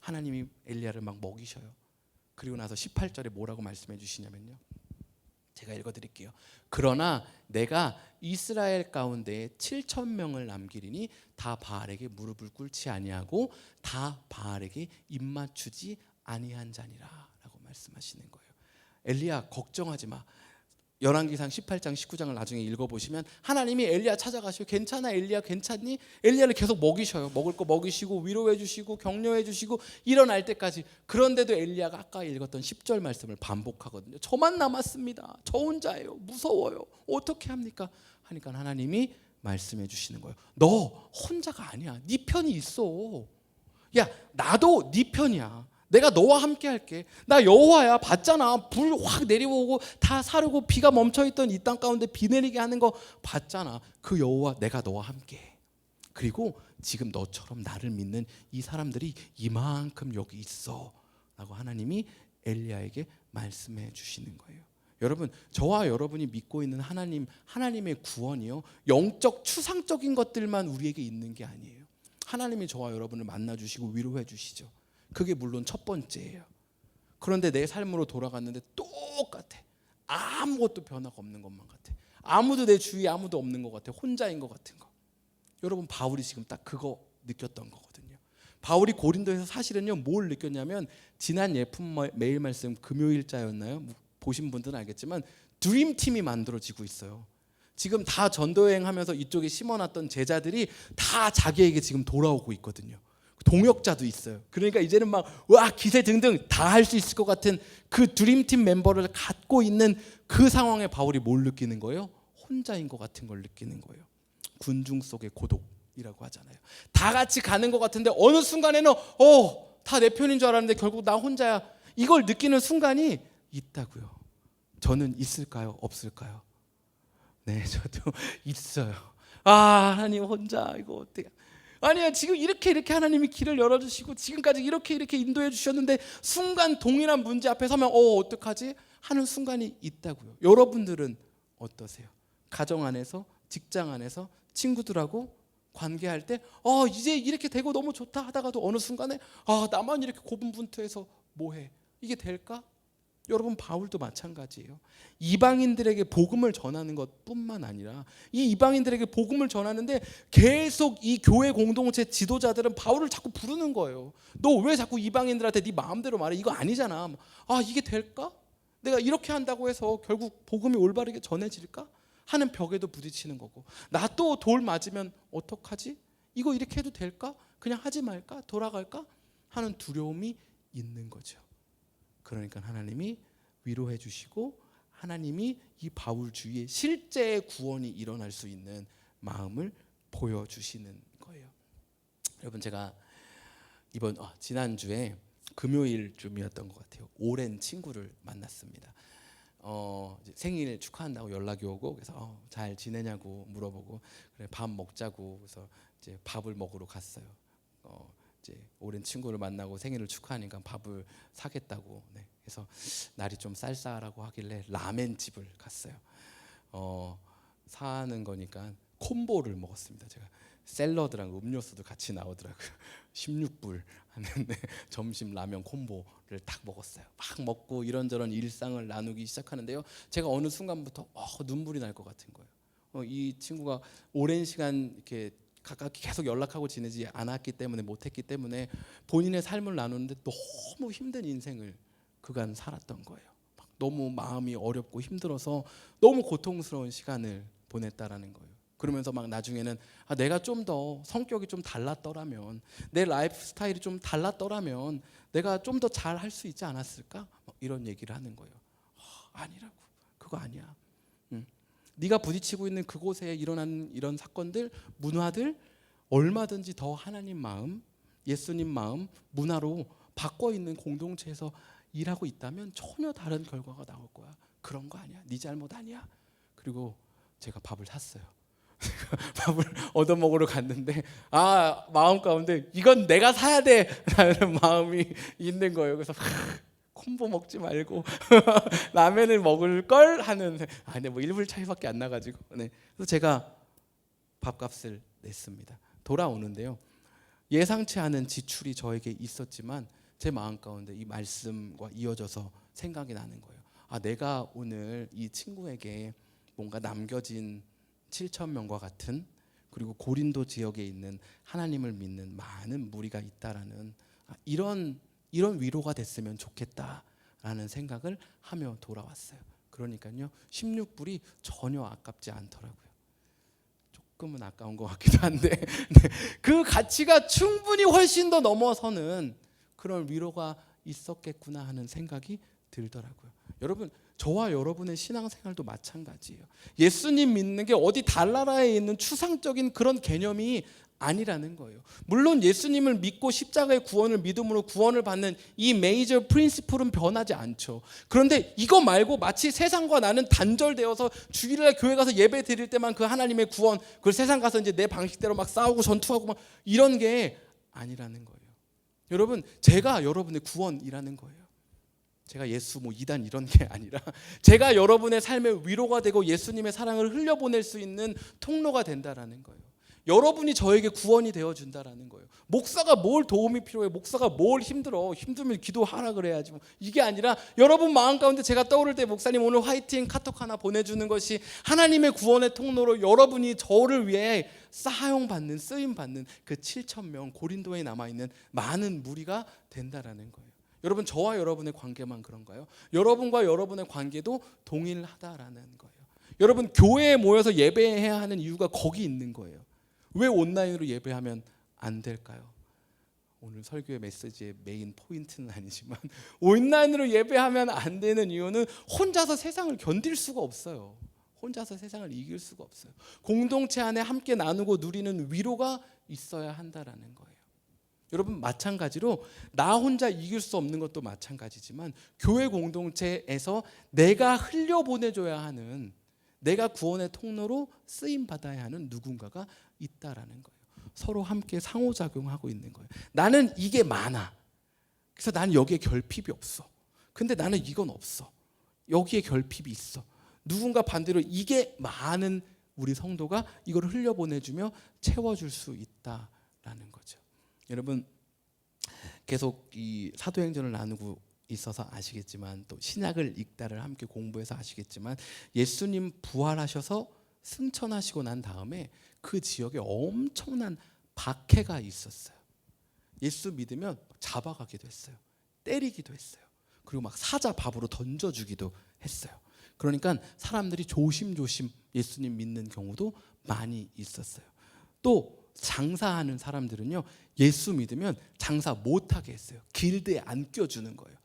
하나님이 엘리야를 막 먹이셔요. 그리고 나서 18절에 뭐라고 말씀해 주시냐면요, 제가 읽어드릴게요. 그러나 내가 이스라엘 가운데 7,000명을 남기리니 다 바알에게 무릎을 꿇지 아니하고 다 바알에게 입맞추지 아니한 자니라 라고 말씀하시는 거예요. 엘리야 걱정하지 마. 열왕기상 18장 19장을 나중에 읽어보시면 하나님이 엘리야 찾아가시고 괜찮아 엘리야 괜찮니? 엘리야를 계속 먹이셔요. 먹을 거 먹이시고 위로해 주시고 격려해 주시고 일어날 때까지. 그런데도 엘리야가 아까 읽었던 10절 말씀을 반복하거든요. 저만 남았습니다. 저 혼자예요. 무서워요. 어떻게 합니까? 하니까 하나님이 말씀해 주시는 거예요. 너 혼자가 아니야. 네 편이 있어. 야 나도 네 편이야. 내가 너와 함께 할게. 나 여호와야. 봤잖아. 불 확 내려오고 다 사르고 비가 멈춰있던 이 땅 가운데 비 내리게 하는 거 봤잖아. 그 여호와 내가 너와 함께 해. 그리고 지금 너처럼 나를 믿는 이 사람들이 이만큼 여기 있어 라고 하나님이 엘리야에게 말씀해 주시는 거예요. 여러분 저와 여러분이 믿고 있는 하나님의 구원이요, 영적 추상적인 것들만 우리에게 있는 게 아니에요. 하나님이 저와 여러분을 만나주시고 위로해 주시죠. 그게 물론 첫 번째예요. 그런데 내 삶으로 돌아갔는데 똑같아. 아무것도 변화가 없는 것만 같아. 아무도 내 주위에 아무도 없는 것 같아. 혼자인 것 같은 거. 여러분 바울이 지금 딱 그거 느꼈던 거거든요. 바울이 고린도에서 사실은요 뭘 느꼈냐면, 지난 예품 매일 말씀 금요일자였나요? 보신 분들은 알겠지만 드림팀이 만들어지고 있어요. 지금 다 전도여행하면서 이쪽에 심어놨던 제자들이 다 자기에게 지금 돌아오고 있거든요. 동역자도 있어요. 그러니까 이제는 막 와 기세 등등 다 할 수 있을 것 같은 그 드림팀 멤버를 갖고 있는 그 상황에 바울이 뭘 느끼는 거예요? 혼자인 것 같은 걸 느끼는 거예요. 군중 속의 고독이라고 하잖아요. 다 같이 가는 것 같은데 어느 순간에는 다 내 편인 줄 알았는데 결국 나 혼자야. 이걸 느끼는 순간이 있다고요. 저는 있을까요? 없을까요? 네, 저도 있어요. 하나님 혼자 이거 어때요? 아니야, 지금 이렇게 하나님이 길을 열어주시고 지금까지 이렇게 인도해 주셨는데 순간 동일한 문제 앞에 서면 어떡하지? 하는 순간이 있다고요. 여러분들은 어떠세요? 가정 안에서, 직장 안에서, 친구들하고 관계할 때 이제 이렇게 되고 너무 좋다 하다가도 어느 순간에 나만 이렇게 고분분투해서 뭐해? 이게 될까? 여러분 바울도 마찬가지예요. 이방인들에게 복음을 전하는 것뿐만 아니라 이 이방인들에게 복음을 전하는데 계속 이 교회 공동체 지도자들은 바울을 자꾸 부르는 거예요. 너 왜 자꾸 이방인들한테 네 마음대로 말해? 이거 아니잖아. 아, 이게 될까? 내가 이렇게 한다고 해서 결국 복음이 올바르게 전해질까? 하는 벽에도 부딪히는 거고, 나 또 돌 맞으면 어떡하지? 이거 이렇게 해도 될까? 그냥 하지 말까? 돌아갈까? 하는 두려움이 있는 거죠. 그러니까 하나님이 위로해 주시고 하나님이 이 바울 주위에 실제 구원이 일어날 수 있는 마음을 보여주시는 거예요. 여러분, 제가 지난주에 금요일쯤이었던 것 같아요. 오랜 친구를 만났습니다. 생일 축하한다고 연락이 오고, 그래서 잘 지내냐고 물어보고, 그래 밥 먹자고 그래서 이제 밥을 먹으러 갔어요. 이제 오랜 친구를 만나고 생일을 축하하니까 밥을 사겠다고. 네. 그래서 날이 좀 쌀쌀하고 하길래 라멘 집을 갔어요. 사는 거니까 콤보를 먹었습니다. 제가 샐러드랑 음료수도 같이 나오더라고요. 16불 하는데 점심 라면 콤보를 딱 먹었어요. 막 먹고 이런저런 일상을 나누기 시작하는데요. 제가 어느 순간부터 눈물이 날 것 같은 거예요. 이 친구가 오랜 시간 이렇게 가깝게 계속 연락하고 지내지 않았기 때문에, 못했기 때문에 본인의 삶을 나누는데 너무 힘든 인생을 그간 살았던 거예요. 막 너무 마음이 어렵고 힘들어서 너무 고통스러운 시간을 보냈다라는 거예요. 그러면서 막 나중에는 내가 좀 더 성격이 좀 달랐더라면, 내 라이프 스타일이 좀 달랐더라면 내가 좀 더 잘 할 수 있지 않았을까? 이런 얘기를 하는 거예요. 아니라고. 그거 아니야. 네가 부딪히고 있는 그곳에 일어나는 이런 사건들, 문화들 얼마든지 더 하나님 마음, 예수님 마음, 문화로 바꿔 있는 공동체에서 일하고 있다면 전혀 다른 결과가 나올 거야. 그런 거 아니야. 네 잘못 아니야. 그리고 제가 밥을 샀어요. 밥을 얻어 먹으러 갔는데 마음 가운데 이건 내가 사야 돼라는 마음이 있는 거예요. 그래서 콤보 먹지 말고 라면을 먹을 걸 하는, 근데 뭐 1불 차이밖에 안 나가지고, 네. 그래서 제가 밥값을 냈습니다. 돌아오는데요, 예상치 않은 지출이 저에게 있었지만 제 마음 가운데 이 말씀과 이어져서 생각이 나는 거예요. 내가 오늘 이 친구에게 뭔가 남겨진 7,000명과 같은, 그리고 고린도 지역에 있는 하나님을 믿는 많은 무리가 있다라는 이런 위로가 됐으면 좋겠다라는 생각을 하며 돌아왔어요. 그러니까요, 16불이 전혀 아깝지 않더라고요. 조금은 아까운 것 같기도 한데 네, 그 가치가 충분히 훨씬 더 넘어서는 그런 위로가 있었겠구나 하는 생각이 들더라고요. 여러분, 저와 여러분의 신앙생활도 마찬가지예요. 예수님 믿는 게 어디 달나라에 있는 추상적인 그런 개념이 아니라는 거예요. 물론 예수님을 믿고 십자가의 구원을 믿음으로 구원을 받는 이 메이저 프린시플은 변하지 않죠. 그런데 이거 말고 마치 세상과 나는 단절되어서 주일날 교회 가서 예배 드릴 때만 그 하나님의 구원, 그걸 세상 가서 이제 내 방식대로 막 싸우고 전투하고 막 이런 게 아니라는 거예요. 여러분, 제가 여러분의 구원이라는 거예요. 제가 예수 이단 이런 게 아니라 제가 여러분의 삶에 위로가 되고 예수님의 사랑을 흘려보낼 수 있는 통로가 된다라는 거예요. 여러분이 저에게 구원이 되어준다라는 거예요. 목사가 뭘 도움이 필요해? 목사가 뭘 힘들면 기도하라 그래야지. 이게 아니라 여러분 마음 가운데 제가 떠오를 때 목사님 오늘 화이팅 카톡 하나 보내주는 것이 하나님의 구원의 통로로 여러분이 저를 위해 사용받는, 쓰임받는 그 7,000명 고린도에 남아있는 많은 무리가 된다라는 거예요. 여러분, 저와 여러분의 관계만 그런가요? 여러분과 여러분의 관계도 동일하다라는 거예요. 여러분, 교회에 모여서 예배해야 하는 이유가 거기 있는 거예요. 왜 온라인으로 예배하면 안 될까요? 오늘 설교의 메시지의 메인 포인트는 아니지만 온라인으로 예배하면 안 되는 이유는 혼자서 세상을 견딜 수가 없어요. 혼자서 세상을 이길 수가 없어요. 공동체 안에 함께 나누고 누리는 위로가 있어야 한다라는 거예요. 여러분, 마찬가지로 나 혼자 이길 수 없는 것도 마찬가지지만 교회 공동체에서 내가 흘려보내줘야 하는, 내가 구원의 통로로 쓰임받아야 하는 누군가가 있다라는 거예요. 서로 함께 상호작용하고 있는 거예요. 나는 이게 많아. 그래서 나는 여기에 결핍이 없어. 근데 나는 이건 없어. 여기에 결핍이 있어. 누군가 반대로 이게 많은 우리 성도가 이걸 흘려보내주며 채워줄 수 있다라는 거죠. 여러분, 계속 이 사도행전을 나누고 있어서 아시겠지만 또 신약을 읽다를 함께 공부해서 아시겠지만 예수님 부활하셔서 승천하시고 난 다음에 그 지역에 엄청난 박해가 있었어요. 예수 믿으면 잡아가기도 했어요. 때리기도 했어요. 그리고 막 사자 밥으로 던져주기도 했어요. 그러니까 사람들이 조심조심 예수님 믿는 경우도 많이 있었어요. 또 장사하는 사람들은요, 예수 믿으면 장사 못하게 했어요. 길드에 안 껴주는 거예요.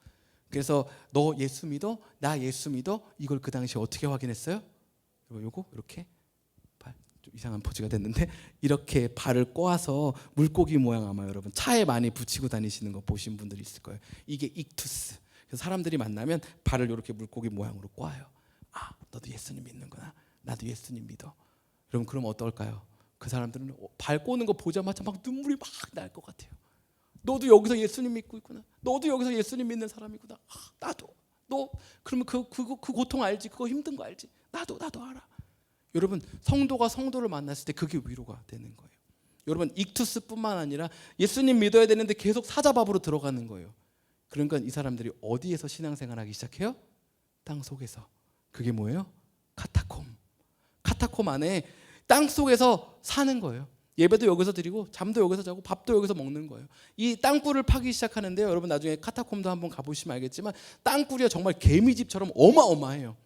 그래서 너 예수 믿어? 나 예수 믿어? 이걸 그 당시에 어떻게 확인했어요? 요거 이렇게 좀 이상한 포즈가 됐는데 이렇게 발을 꼬아서 물고기 모양, 아마 여러분 차에 많이 붙이고 다니시는 거 보신 분들이 있을 거예요. 이게 익투스. 그래서 사람들이 만나면 발을 이렇게 물고기 모양으로 꼬아요. 아, 너도 예수님 믿는구나. 나도 예수님 믿어. 여러분 그럼 어떨까요? 그 사람들은 발 꼬는 거 보자마자 막 눈물이 막 날 것 같아요. 너도 여기서 예수님 믿고 있구나. 너도 여기서 예수님 믿는 사람이구나. 아, 나도. 너 그러면 그 고통 알지? 그거 힘든 거 알지? 나도 알아. 여러분 성도가 성도를 만났을 때 그게 위로가 되는 거예요. 여러분 익투스뿐만 아니라 예수님 믿어야 되는데 계속 사자밥으로 들어가는 거예요. 그러니까 이 사람들이 어디에서 신앙생활하기 시작해요? 땅 속에서. 그게 뭐예요? 카타콤 안에 땅 속에서 사는 거예요. 예배도 여기서 드리고 잠도 여기서 자고 밥도 여기서 먹는 거예요. 이 땅굴을 파기 시작하는데요, 여러분 나중에 카타콤도 한번 가보시면 알겠지만 땅굴이 정말 개미집처럼 어마어마해요.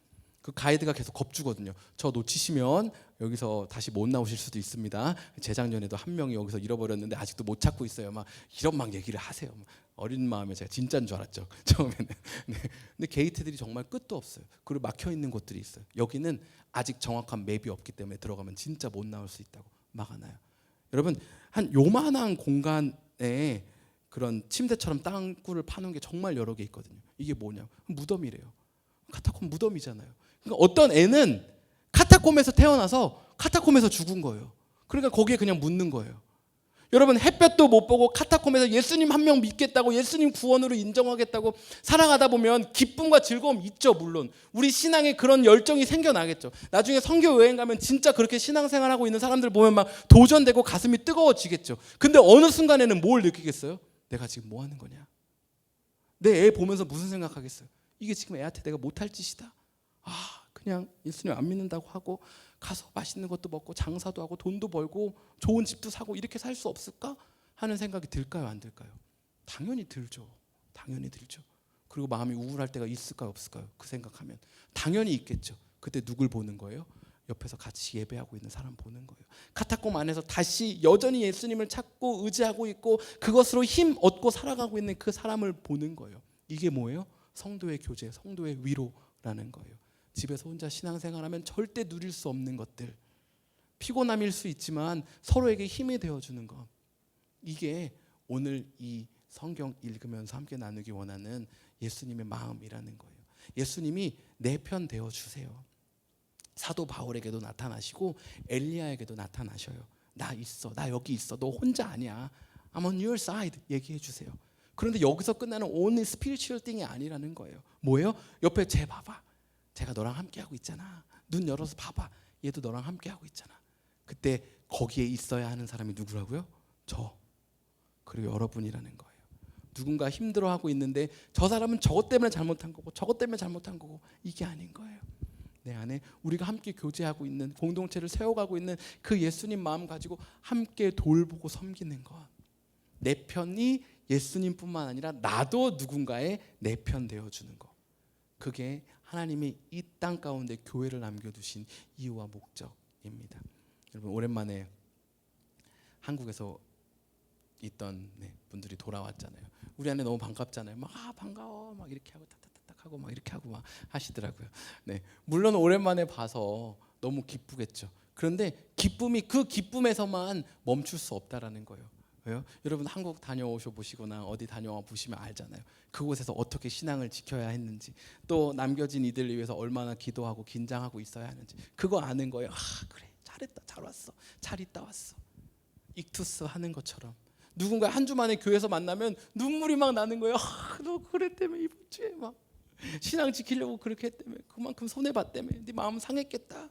그 가이드가 계속 겁주거든요. 저 놓치시면 여기서 다시 못 나오실 수도 있습니다. 재작년에도 한 명이 여기서 잃어버렸는데 아직도 못 찾고 있어요. 막 이런 막 얘기를 하세요. 어린 마음에 제가 진짜인 줄 알았죠, 처음에는. 네. 근데 게이트들이 정말 끝도 없어요. 그리고 막혀 있는 곳들이 있어요. 여기는 아직 정확한 맵이 없기 때문에 들어가면 진짜 못 나올 수 있다고 막아놔요. 여러분 한 요만한 공간에 그런 침대처럼 땅굴을 파는 게 정말 여러 개 있거든요. 이게 뭐냐? 무덤이래요. 카타콤 무덤이잖아요. 그러니까 어떤 애는 카타콤에서 태어나서 카타콤에서 죽은 거예요. 그러니까 거기에 그냥 묻는 거예요. 여러분 햇볕도 못 보고 카타콤에서 예수님 한 명 믿겠다고, 예수님 구원으로 인정하겠다고 살아가다 보면 기쁨과 즐거움 있죠. 물론 우리 신앙에 그런 열정이 생겨나겠죠. 나중에 선교 여행 가면 진짜 그렇게 신앙생활하고 있는 사람들 보면 막 도전되고 가슴이 뜨거워지겠죠. 근데 어느 순간에는 뭘 느끼겠어요? 내가 지금 뭐 하는 거냐? 내 애 보면서 무슨 생각하겠어요? 이게 지금 애한테 내가 못할 짓이다. 그냥 예수님 안 믿는다고 하고 가서 맛있는 것도 먹고 장사도 하고 돈도 벌고 좋은 집도 사고 이렇게 살 수 없을까 하는 생각이 들까요, 안 들까요? 당연히 들죠. 그리고 마음이 우울할 때가 있을까요, 없을까요? 그 생각하면 당연히 있겠죠. 그때 누굴 보는 거예요? 옆에서 같이 예배하고 있는 사람 보는 거예요. 카타콤 안에서 다시 여전히 예수님을 찾고 의지하고 있고 그것으로 힘 얻고 살아가고 있는 그 사람을 보는 거예요. 이게 뭐예요? 성도의 교제, 성도의 위로라는 거예요. 집에서 혼자 신앙생활하면 절대 누릴 수 없는 것들, 피곤함일 수 있지만 서로에게 힘이 되어주는 것, 이게 오늘 이 성경 읽으면서 함께 나누기 원하는 예수님의 마음이라는 거예요. 예수님이 내 편 되어주세요. 사도 바울에게도 나타나시고 엘리야에게도 나타나셔요. 나 있어, 나 여기 있어, 너 혼자 아니야, I'm on your side 얘기해 주세요. 그런데 여기서 끝나는 only spiritual thing이 아니라는 거예요. 뭐예요? 옆에 쟤 봐봐, 제가 너랑 함께하고 있잖아. 눈 열어서 봐봐, 얘도 너랑 함께하고 있잖아. 그때 거기에 있어야 하는 사람이 누구라고요? 저, 그리고 여러분이라는 거예요. 누군가 힘들어하고 있는데 저 사람은 저것 때문에 잘못한 거고 저것 때문에 잘못한 거고, 이게 아닌 거예요. 내 안에 우리가 함께 교제하고 있는, 공동체를 세워가고 있는 그 예수님 마음 가지고 함께 돌보고 섬기는 것, 내 편이 예수님뿐만 아니라 나도 누군가의 내 편 되어주는 것, 그게 하나님이 이 땅 가운데 교회를 남겨두신 이유와 목적입니다. 여러분 오랜만에 한국에서 있던 분들이 돌아왔잖아요. 우리 안에 너무 반갑잖아요. 막 반가워 막 이렇게 하고 탁탁탁 하고 막 이렇게 하고 막 하시더라고요. 물론 오랜만에 봐서 너무 기쁘겠죠. 그런데 기쁨이 그 기쁨에서만 멈출 수 없다라는 거예요. 왜요? 여러분 한국 다녀오셔 보시거나 어디 다녀와 보시면 알잖아요. 그곳에서 어떻게 신앙을 지켜야 했는지, 또 남겨진 이들을 위해서 얼마나 기도하고 긴장하고 있어야 하는지, 그거 아는 거예요. 그래, 잘했다, 잘 왔어, 잘 있다 왔어. 익투스 하는 것처럼 누군가 한 주 만에 교회에서 만나면 눈물이 막 나는 거예요. 너 그랬다며, 이번 주에 막 신앙 지키려고 그렇게 했다며, 그만큼 손해봤다며, 네 마음 상했겠다.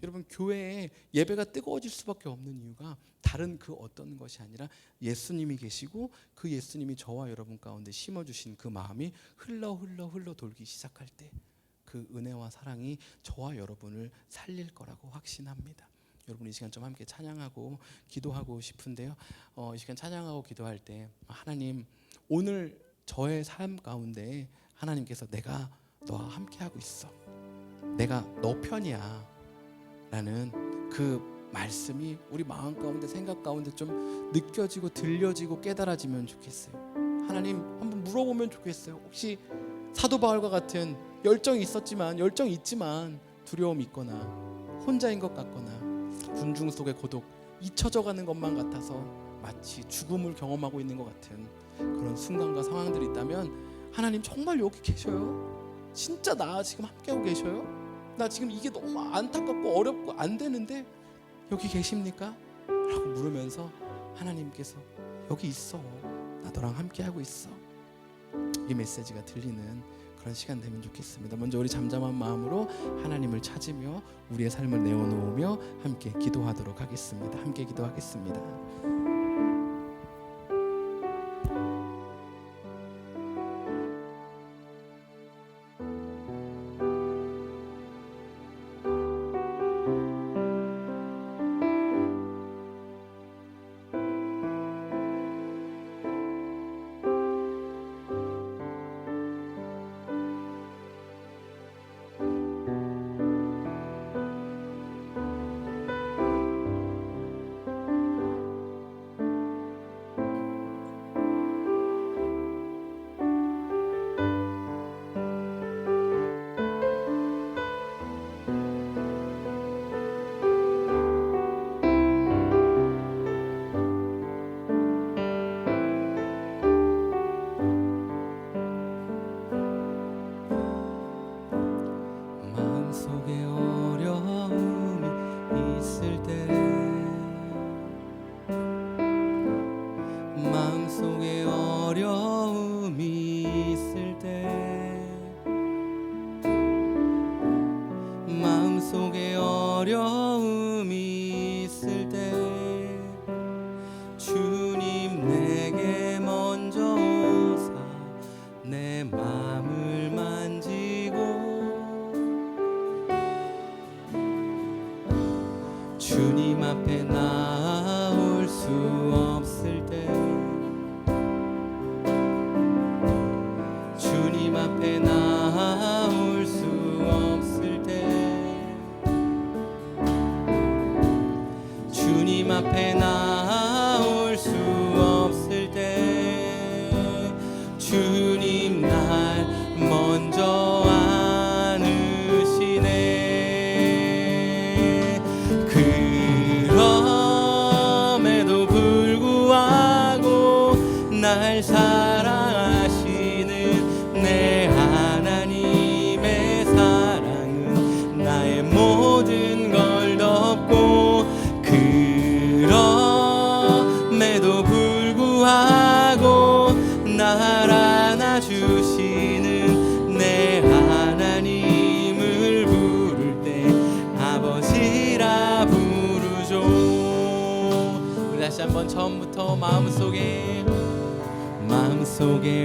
여러분, 교회에 예배가 뜨거워질 수밖에 없는 이유가 다른 그 어떤 것이 아니라 예수님이 계시고 그 예수님이 저와 여러분 가운데 심어주신 그 마음이 흘러 돌기 시작할 때 그 은혜와 사랑이 저와 여러분을 살릴 거라고 확신합니다. 여러분, 이 시간 좀 함께 찬양하고 기도하고 싶은데요. 이 시간 찬양하고 기도할 때 하나님, 오늘 저의 삶 가운데 하나님께서 내가 너와 함께하고 있어, 내가 너 편이야 라는 그 말씀이 우리 마음 가운데, 생각 가운데 좀 느껴지고 들려지고 깨달아지면 좋겠어요. 하나님, 한번 물어보면 좋겠어요. 혹시 사도 바울과 같은 열정이 있지만 두려움이 있거나 혼자인 것 같거나 군중 속의 고독, 잊혀져 가는 것만 같아서 마치 죽음을 경험하고 있는 것 같은 그런 순간과 상황들이 있다면, 하나님 정말 여기 계셔요? 진짜 나 지금 함께하고 계셔요? 나 지금 이게 너무 안타깝고 어렵고 안 되는데 여기 계십니까? 라고 물으면서 하나님께서 여기 있어, 나 너랑 함께하고 있어, 이 메시지가 들리는 그런 시간 되면 좋겠습니다. 먼저 우리 잠잠한 마음으로 하나님을 찾으며 우리의 삶을 내어놓으며 함께 기도하도록 하겠습니다. 함께 기도하겠습니다. 마음속에 어려움이 있을 때, 마음속에 어려움이 있을 때 주님 내게 먼저 오사 내 마음을 만지고, 주님 앞에 나올 수 없을 때, 주님 앞에 나올 수 없을 때, 주님 앞에 나올 수 없을 때 주님 날 먼저 안으시네. 그럼에도 불구하고 날 사랑하시는 내 하나님의 사랑은 나의 모든 걸 덮고, 그럼에도 불구하고 날 안아주시는 내 하나님을 부를 때 아버지라 부르죠. 우리 다시 한번 처음부터 마음속에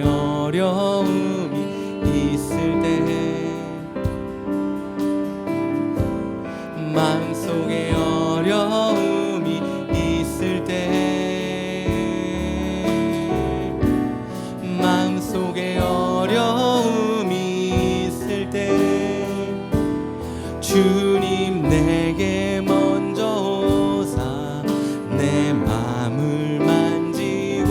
어려움이 있을 때, 마음속에 어려움이 있을 때, 마음속에 어려움이 있을 때 주님 내게 먼저 오사 내 마음을 만지고,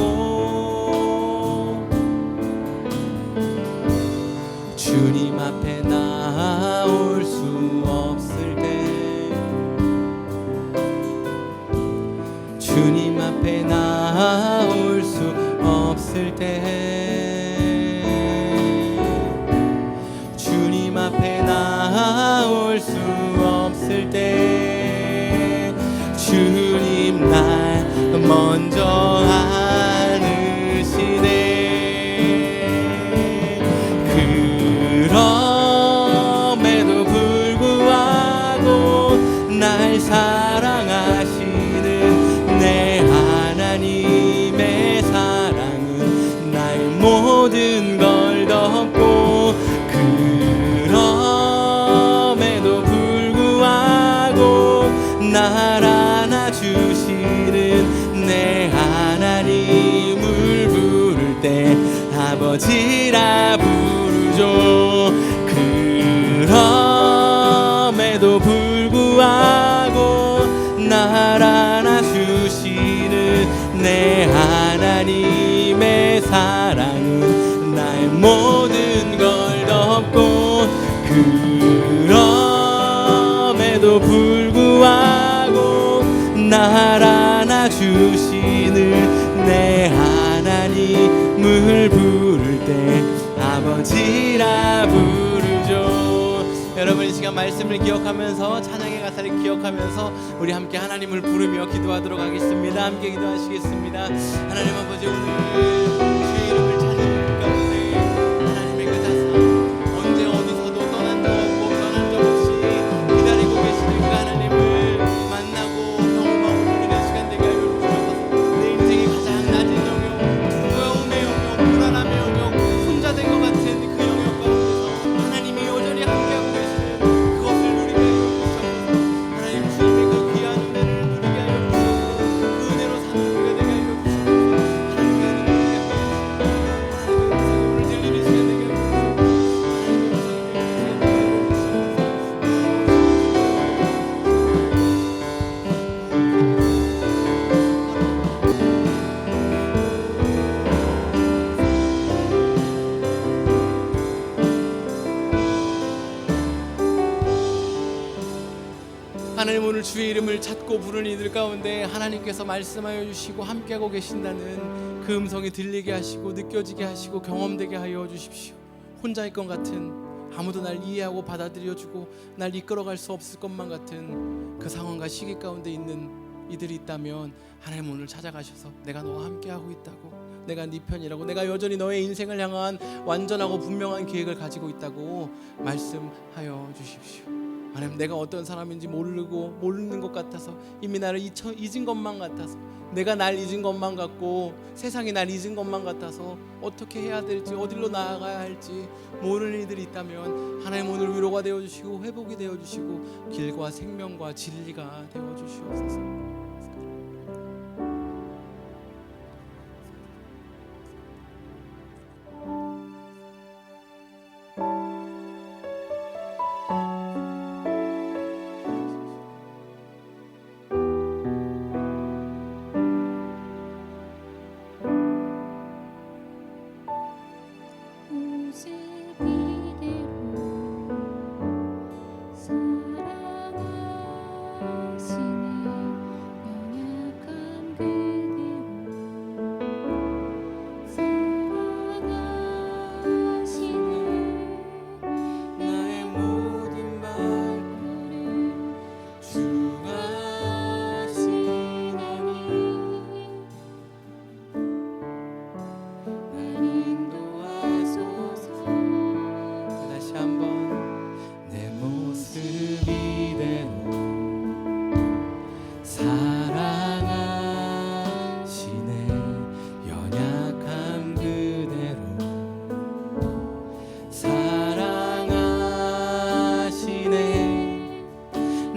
주님 앞에 나올 수 없을 때, 주님 앞에 나올 수 없을 때, 주님 앞에 나올 수 없을 때 주님 날 먼저 안으시네. 그럼에도 불구하고 날 주시는 내 하나님을 부를 때 아버지라 부르죠. 그럼에도 불구하고 날 안아주시는 내 하나님의 사랑은 나의 모든 걸 덮고, 그럼에도 불구하고 날 안아주시는 내 하나님을 부를 때 아버지라 부르죠. 여러분, 이 시간 말씀을 기억하면서, 찬양의 가사를 기억하면서 우리 함께 하나님을 부르며 기도하도록 하겠습니다. 함께 기도하시겠습니다. 하나님 아버지, 오늘 주의 이름을 찬양할 가운데 하나님의 그 자성, 언제 어디서도 떠난 적 없고 떠난 적 없이 기다리고 계시는 그 하나님을 만나고 경험하고 누리는 시간 되게 하여 주셔서 내 인생의 가장 낮은 영역, 두려움의 영역, 불안함의 영역, 혼자 된 것 같은 그 영역 가운데서 하나님이 여전히 함께하고 계시는 그것을 누리게 하여 주셔서 하나님 주님의 그 귀한 은혜를 누리게 하여 주셔서 그 은혜로 사는 우리가 되게 하여 주셔서 하나님의 은혜를 누리게 하여 주셔서 하나님의 음성이 오늘 들리는 시간 되게 하여 주셔서 하나님의 음성이 들리는 시간 되게 하여 하나님, 오늘 주의 이름을 찾고 부르는 이들 가운데 하나님께서 말씀하여 주시고 함께하고 계신다는 그 음성이 들리게 하시고 느껴지게 하시고 경험되게 하여 주십시오. 혼자일 것 같은, 아무도 날 이해하고 받아들여주고 날 이끌어갈 수 없을 것만 같은 그 상황과 시기 가운데 있는 이들이 있다면 하나님 오늘 찾아가셔서 내가 너와 함께하고 있다고, 내가 네 편이라고, 내가 여전히 너의 인생을 향한 완전하고 분명한 계획을 가지고 있다고 말씀하여 주십시오. 하나님, 내가 어떤 사람인지 모르는 것 같아서, 이미 나를 잊은 것만 같아서, 내가 날 잊은 것만 같고 세상이 날 잊은 것만 같아서 어떻게 해야 될지, 어디로 나아가야 할지 모르는 이들이 있다면 하나님 오늘 위로가 되어주시고 회복이 되어주시고 길과 생명과 진리가 되어주시옵소서.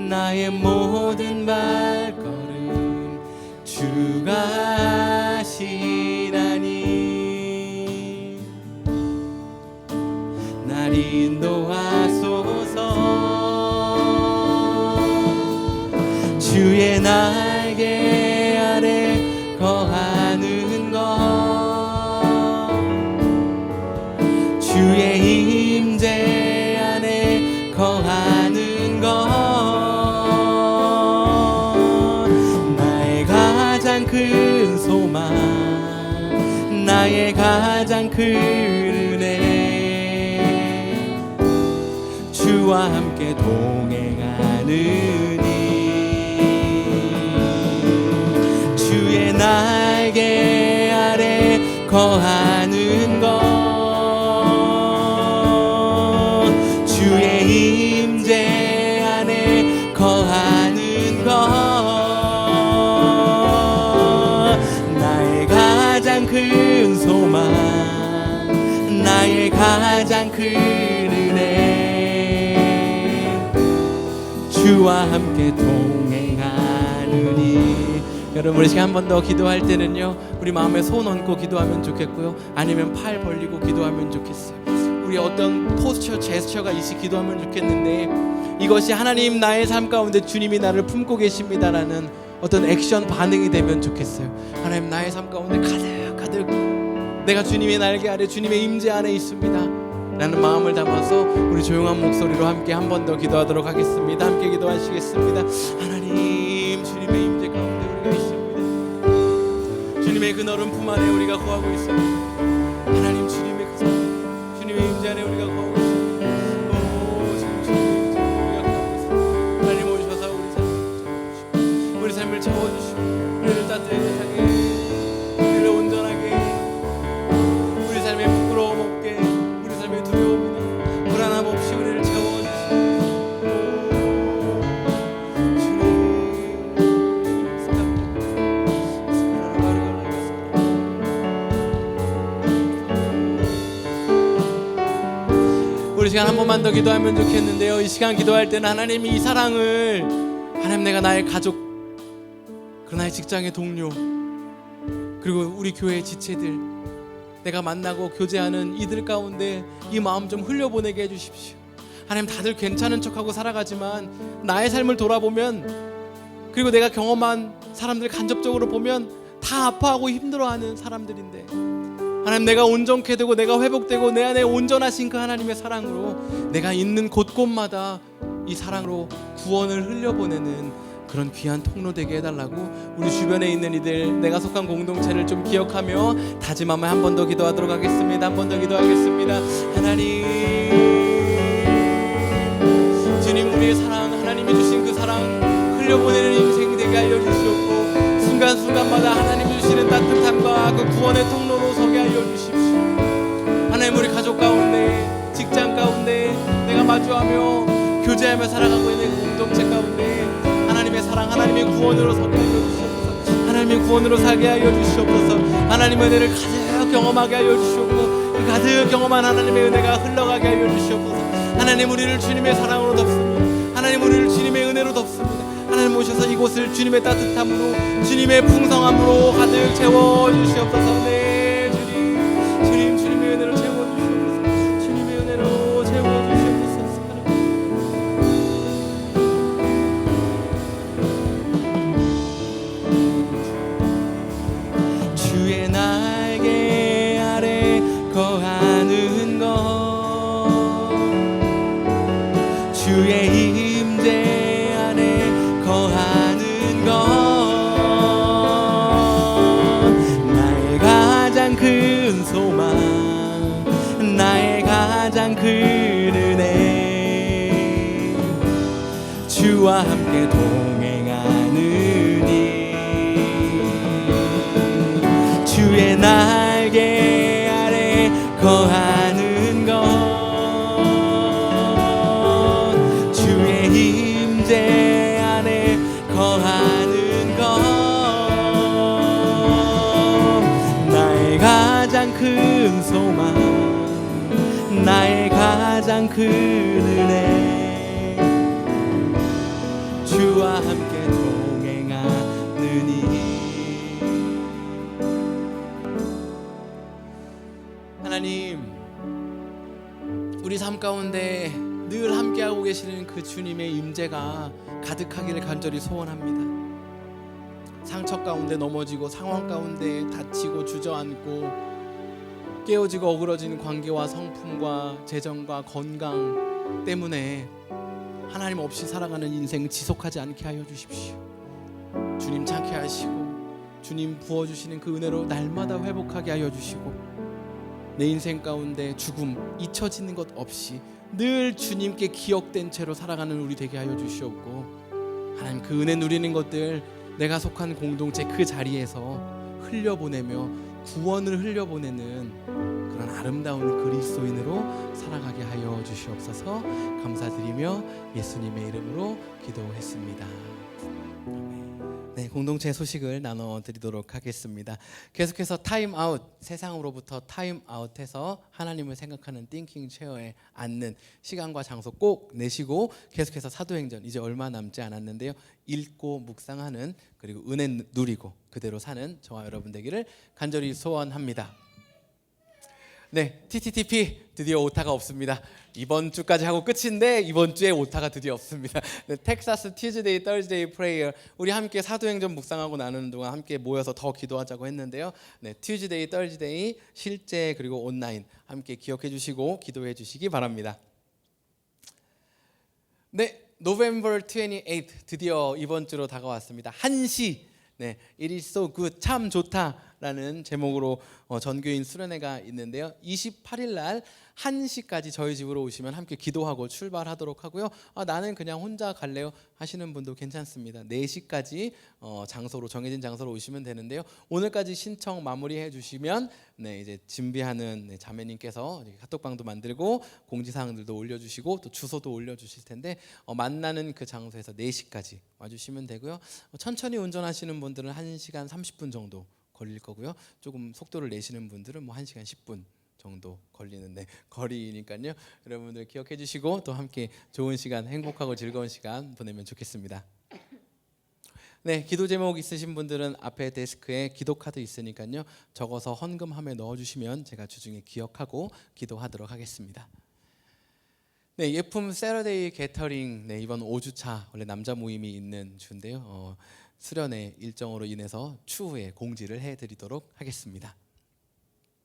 나의 모든 발걸음 주가 하시나니 날 인도하소서. 주의 날개 아래 거하는 것, 주의 임재 안에 거하는 것, 큰 소망, 나의 가장 큰 은혜, 주와 함께 동행하느니 주의 날개 아래 거하는 것, 주의 임재 안에 거하는 것, 큰 소망, 나의 가장 큰 은혜, 주와 함께 동행하느니. 여러분, 우리 시간 한 번 더 기도할 때는요, 우리 마음에 손 얹고 기도하면 좋겠고요, 아니면 팔 벌리고 기도하면 좋겠어요. 우리 어떤 포스처, 제스처가 있이 기도하면 좋겠는데, 이것이 하나님 나의 삶 가운데 주님이 나를 품고 계십니다라는 어떤 액션 반응이 되면 좋겠어요. 하나님 나의 삶 가운데 가득 내가 주님의 날개 아래, 주님의 임재 안에 있습니다 라는 마음을 담아서 우리 조용한 목소리로 함께 한 번 더 기도하도록 하겠습니다. 함께 기도하시겠습니다. 하나님, 주님의 임재 가운데 우리가 있습니다. 주님의 그 넓은 품 안에 우리가 거하고 있습니다. 하나님, 주님의 그 삶, 주님의 임재 안에 우리가 거하고 있습니다. 지금 주님의 임재 안에 우리가 거하고 있습니다. 하나님 오셔서 우리 삶을 채워주시고, 우리를 따뜻하게, 우리를 온전하게, 우리 삶에 부끄러움 없게, 우리 삶에 두려움이나 불안함 없이 우리를 채워주시고, 우리 시간 한 번만 더 기도하면 좋겠는데요, 이 시간 기도할 때는 하나님이 이 사랑을, 하나님 내가 나의 가족, 그러나 나의 직장의 동료, 그리고 우리 교회의 지체들, 내가 만나고 교제하는 이들 가운데 이 마음 좀 흘려보내게 해주십시오. 하나님, 다들 괜찮은 척하고 살아가지만 나의 삶을 돌아보면, 그리고 내가 경험한 사람들 간접적으로 보면 다 아파하고 힘들어하는 사람들인데, 하나님 내가 온전케 되고 내가 회복되고 내 안에 온전하신 그 하나님의 사랑으로 내가 있는 곳곳마다 이 사랑으로 구원을 흘려보내는 그런 귀한 통로 되게 해달라고 우리 주변에 있는 이들, 내가 속한 공동체를 좀 기억하며 다짐하며 한 번 더 기도하도록 하겠습니다. 한 번 더 기도하겠습니다. 하나님, 주님, 우리의 사랑, 하나님이 주신 그 사랑 흘려보내는 인생 되게 알려주시옵고, 순간순간마다 하나님이 주시는 따뜻함과 그 구원의 통로로 서게 알려주십시오. 하나님, 우리 가족 가운데, 직장 가운데 내가 마주하며 교제하며 살아가고 있는 공동체 가운데 하나님의 사랑, 하나님의 구원으로 서게 하여 주시옵소서. 하나님의 구원으로 살게 하여 주시옵소서. 하나님의 은혜를 가득 경험하게 하여 주시옵고, 그 가득 경험한 하나님의 은혜가 흘러가게 하여 주시옵소서. 하나님, 우리를 주님의 사랑으로 덮습니다. 하나님, 우리를 주님의 은혜로 덮습니다. 하나님 오셔서 이곳을 주님의 따뜻함으로, 주님의 풍성함으로 가득 채워주시옵소서. 네, 주님, 주님의 은혜로 채워주시옵소서. 주님의 은혜로 채워주시옵소서. 주의 날개 아래 거하는 것, 주의 임재 안에 거하는 것, 나의 가장 큰 소망, 나의 가장 큰 은혜, 주와 함께 동행하느니, 주의 날개 아래 거하는 것, 주의 임재 안에 거하는 것, 나의 가장 큰 소망, 나의 가장 큰 은혜, 주와 함께 동행하느니. 하나님, 우리 삶 가운데 늘 함께하고 계시는 그 주님의 임재가 가득하기를 간절히 소원합니다. 상처 가운데 넘어지고, 상황 가운데 다치고 주저앉고, 깨어지고 어그러진 관계와 성품과 재정과 건강 때문에 하나님 없이 살아가는 인생 지속하지 않게 하여 주십시오. 주님 찾게 하시고, 주님 부어주시는 그 은혜로 날마다 회복하게 하여 주시고, 내 인생 가운데 죽음, 잊혀지는 것 없이 늘 주님께 기억된 채로 살아가는 우리 되게 하여 주시옵고, 하나님 그 은혜 누리는 것들 내가 속한 공동체 그 자리에서 흘려보내며 구원을 흘려보내는 그런 아름다운 그리스도인으로 살아가게 하여 주시옵소서. 감사드리며 예수님의 이름으로 기도했습니다. 아멘. 네, 공동체 소식을 나눠드리도록 하겠습니다. 계속해서 타임아웃, 세상으로부터 타임아웃해서 하나님을 생각하는 띵킹 체어에 앉는 시간과 장소 꼭 내시고 계속해서 사도행전 이제 얼마 남지 않았는데요. 읽고 묵상하는 그리고 은혜 누리고 그대로 사는 저와 여러분 되기를 간절히 소원합니다. 네, TTTP 드디어 오타가 없습니다. 이번 주까지 하고 끝인데 이번 주에 오타가 드디어 없습니다. 네, 텍사스 튜즈데이, 떨즈데이 프레이어 우리 함께 사도행전 묵상하고 나누는 동안 함께 모여서 더 기도하자고 했는데요. 네, 튜즈데이, 떨즈데이 실제 그리고 온라인 함께 기억해 주시고 기도해 주시기 바랍니다. 네, November 28 드디어 이번 주로 다가왔습니다. 1시. 네, It is so good. 참 좋다라는 제목으로 전교인 수련회가 있는데요. 28일 날 1시까지 저희 집으로 오시면 함께 기도하고 출발하도록 하고요. 나는 그냥 혼자 갈래요 하시는 분도 괜찮습니다. 4시까지 장소로 정해진 장소로 오시면 되는데요. 오늘까지 신청 마무리해 주시면 네, 이제 준비하는 자매님께서 카톡방도 만들고 공지사항들도 올려주시고 또 주소도 올려주실 텐데 만나는 그 장소에서 4시까지 와주시면 되고요. 천천히 운전하시는 분들은 1시간 30분 정도 걸릴 거고요. 조금 속도를 내시는 분들은 뭐 1시간 10분 정도 걸리는데 거리니까요. 여러분들 기억해 주시고 또 함께 좋은 시간, 행복하고 즐거운 시간 보내면 좋겠습니다. 네, 기도 제목 있으신 분들은 앞에 데스크에 기도 카드 있으니까요. 적어서 헌금함에 넣어주시면 제가 주중에 기억하고 기도하도록 하겠습니다. 네, 예품 세러데이 게터링 네, 이번 5주차 원래 남자 모임이 있는 주인데요. 수련회 일정으로 인해서 추후에 공지를 해드리도록 하겠습니다.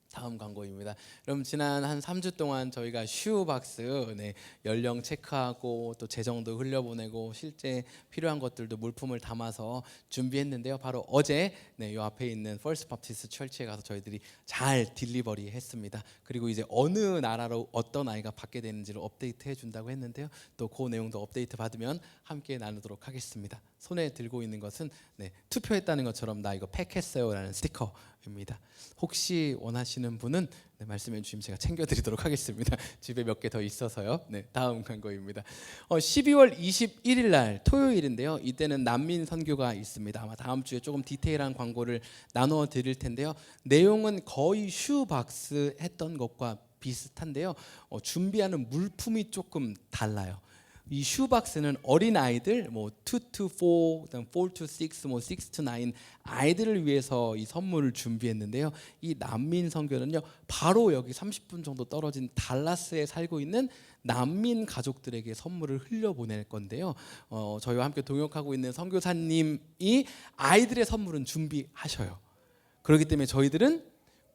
다음 광고입니다. 그럼 지난 한 3주 동안 저희가 슈박스 네, 연령 체크하고 또 재정도 흘려보내고 실제 필요한 것들도 물품을 담아서 준비했는데요. 바로 어제 네, 요 앞에 있는 퍼스트 바프티스트 철치에 가서 저희들이 잘 딜리버리 했습니다. 그리고 이제 어느 나라로 어떤 아이가 받게 되는지를 업데이트 해준다고 했는데요. 또 그 내용도 업데이트 받으면 함께 나누도록 하겠습니다. 손에 들고 있는 것은 네, 투표했다는 것처럼 나 이거 팩했어요 라는 스티커입니다. 혹시 원하시는 분은 네, 말씀해 주시면 제가 챙겨드리도록 하겠습니다. 집에 몇 개 더 있어서요. 네, 다음 광고입니다. 12월 21일 날 토요일인데요. 이때는 난민 선교가 있습니다. 아마 다음 주에 조금 디테일한 광고를 나눠 드릴 텐데요. 내용은 거의 슈박스 했던 것과 비슷한데요. 준비하는 물품이 조금 달라요. 이 슈박스는 어린 아이들 뭐 2 to 4, 그다음 4 to 6, 뭐 6 to 9 아이들을 위해서 이 선물을 준비했는데요. 이 난민 선교는요. 바로 여기 30분 정도 떨어진 달라스에 살고 있는 난민 가족들에게 선물을 흘려보낼 건데요. 저희와 함께 동역하고 있는 선교사님이 아이들의 선물은 준비하셔요. 그렇기 때문에 저희들은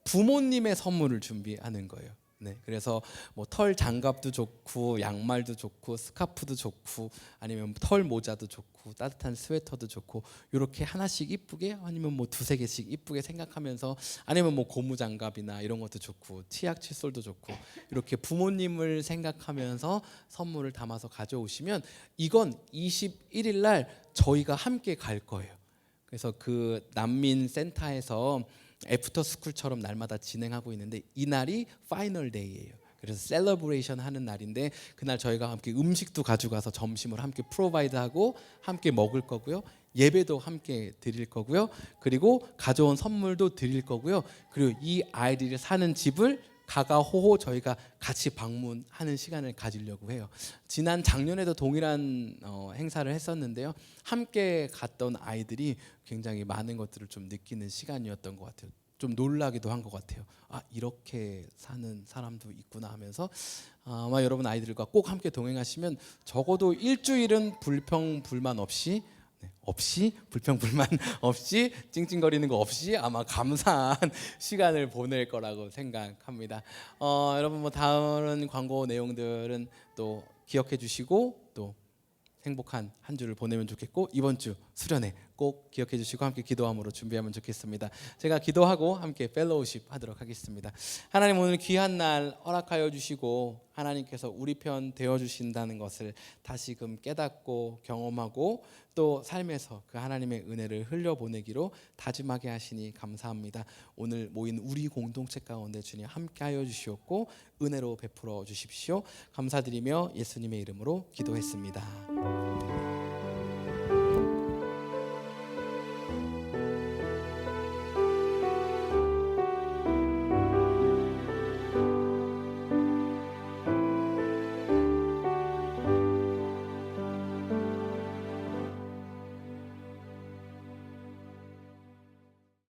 부모님의 선물을 준비하는 거예요. 네, 그래서 뭐 털 장갑도 좋고 양말도 좋고 스카프도 좋고 아니면 털 모자도 좋고 따뜻한 스웨터도 좋고 이렇게 하나씩 이쁘게 아니면 뭐 2-3개씩 이쁘게 생각하면서 아니면 뭐 고무 장갑이나 이런 것도 좋고 치약 칫솔도 좋고 이렇게 부모님을 생각하면서 선물을 담아서 가져오시면 이건 21일 날 저희가 함께 갈 거예요. 그래서 그 난민 센터에서 애프터 스쿨처럼 날마다 진행하고 있는데 이 날이 파이널 데이예요. 그래서 셀러브레이션 하는 날인데 그날 저희가 함께 음식도 가져가서 점심을 함께 프로바이드하고 함께 먹을 거고요. 예배도 함께 드릴 거고요. 그리고 가져온 선물도 드릴 거고요. 그리고 이 아이들이 사는 집을 가가호호 저희가 같이 방문하는 시간을 가지려고 해요. 지난 작년에도 동일한 행사를 했었는데요. 함께 갔던 아이들이 굉장히 많은 것들을 좀 느끼는 시간이었던 것 같아요. 좀 놀라기도 한 것 같아요. 이렇게 사는 사람도 있구나 하면서 아마 여러분 아이들과 꼭 함께 동행하시면 적어도 일주일은 불평불만 없이 불평불만 없이 찡찡거리는 거 없이 아마 감사한 시간을 보낼 거라고 생각합니다. 여러분 뭐 다른 광고 내용들은 또 기억해 주시고 또 행복한 한 주를 보내면 좋겠고 이번 주 수련회 꼭 기억해 주시고 함께 기도함으로 준비하면 좋겠습니다. 제가 기도하고 함께 펠로우십 하도록 하겠습니다. 하나님 오늘 귀한 날 허락하여 주시고 하나님께서 우리 편 되어 주신다는 것을 다시금 깨닫고 경험하고 또 삶에서 그 하나님의 은혜를 흘려보내기로 다짐하게 하시니 감사합니다. 오늘 모인 우리 공동체 가운데 주님 함께하여 주시옵고 은혜로 베풀어 주십시오. 감사드리며 예수님의 이름으로 기도했습니다.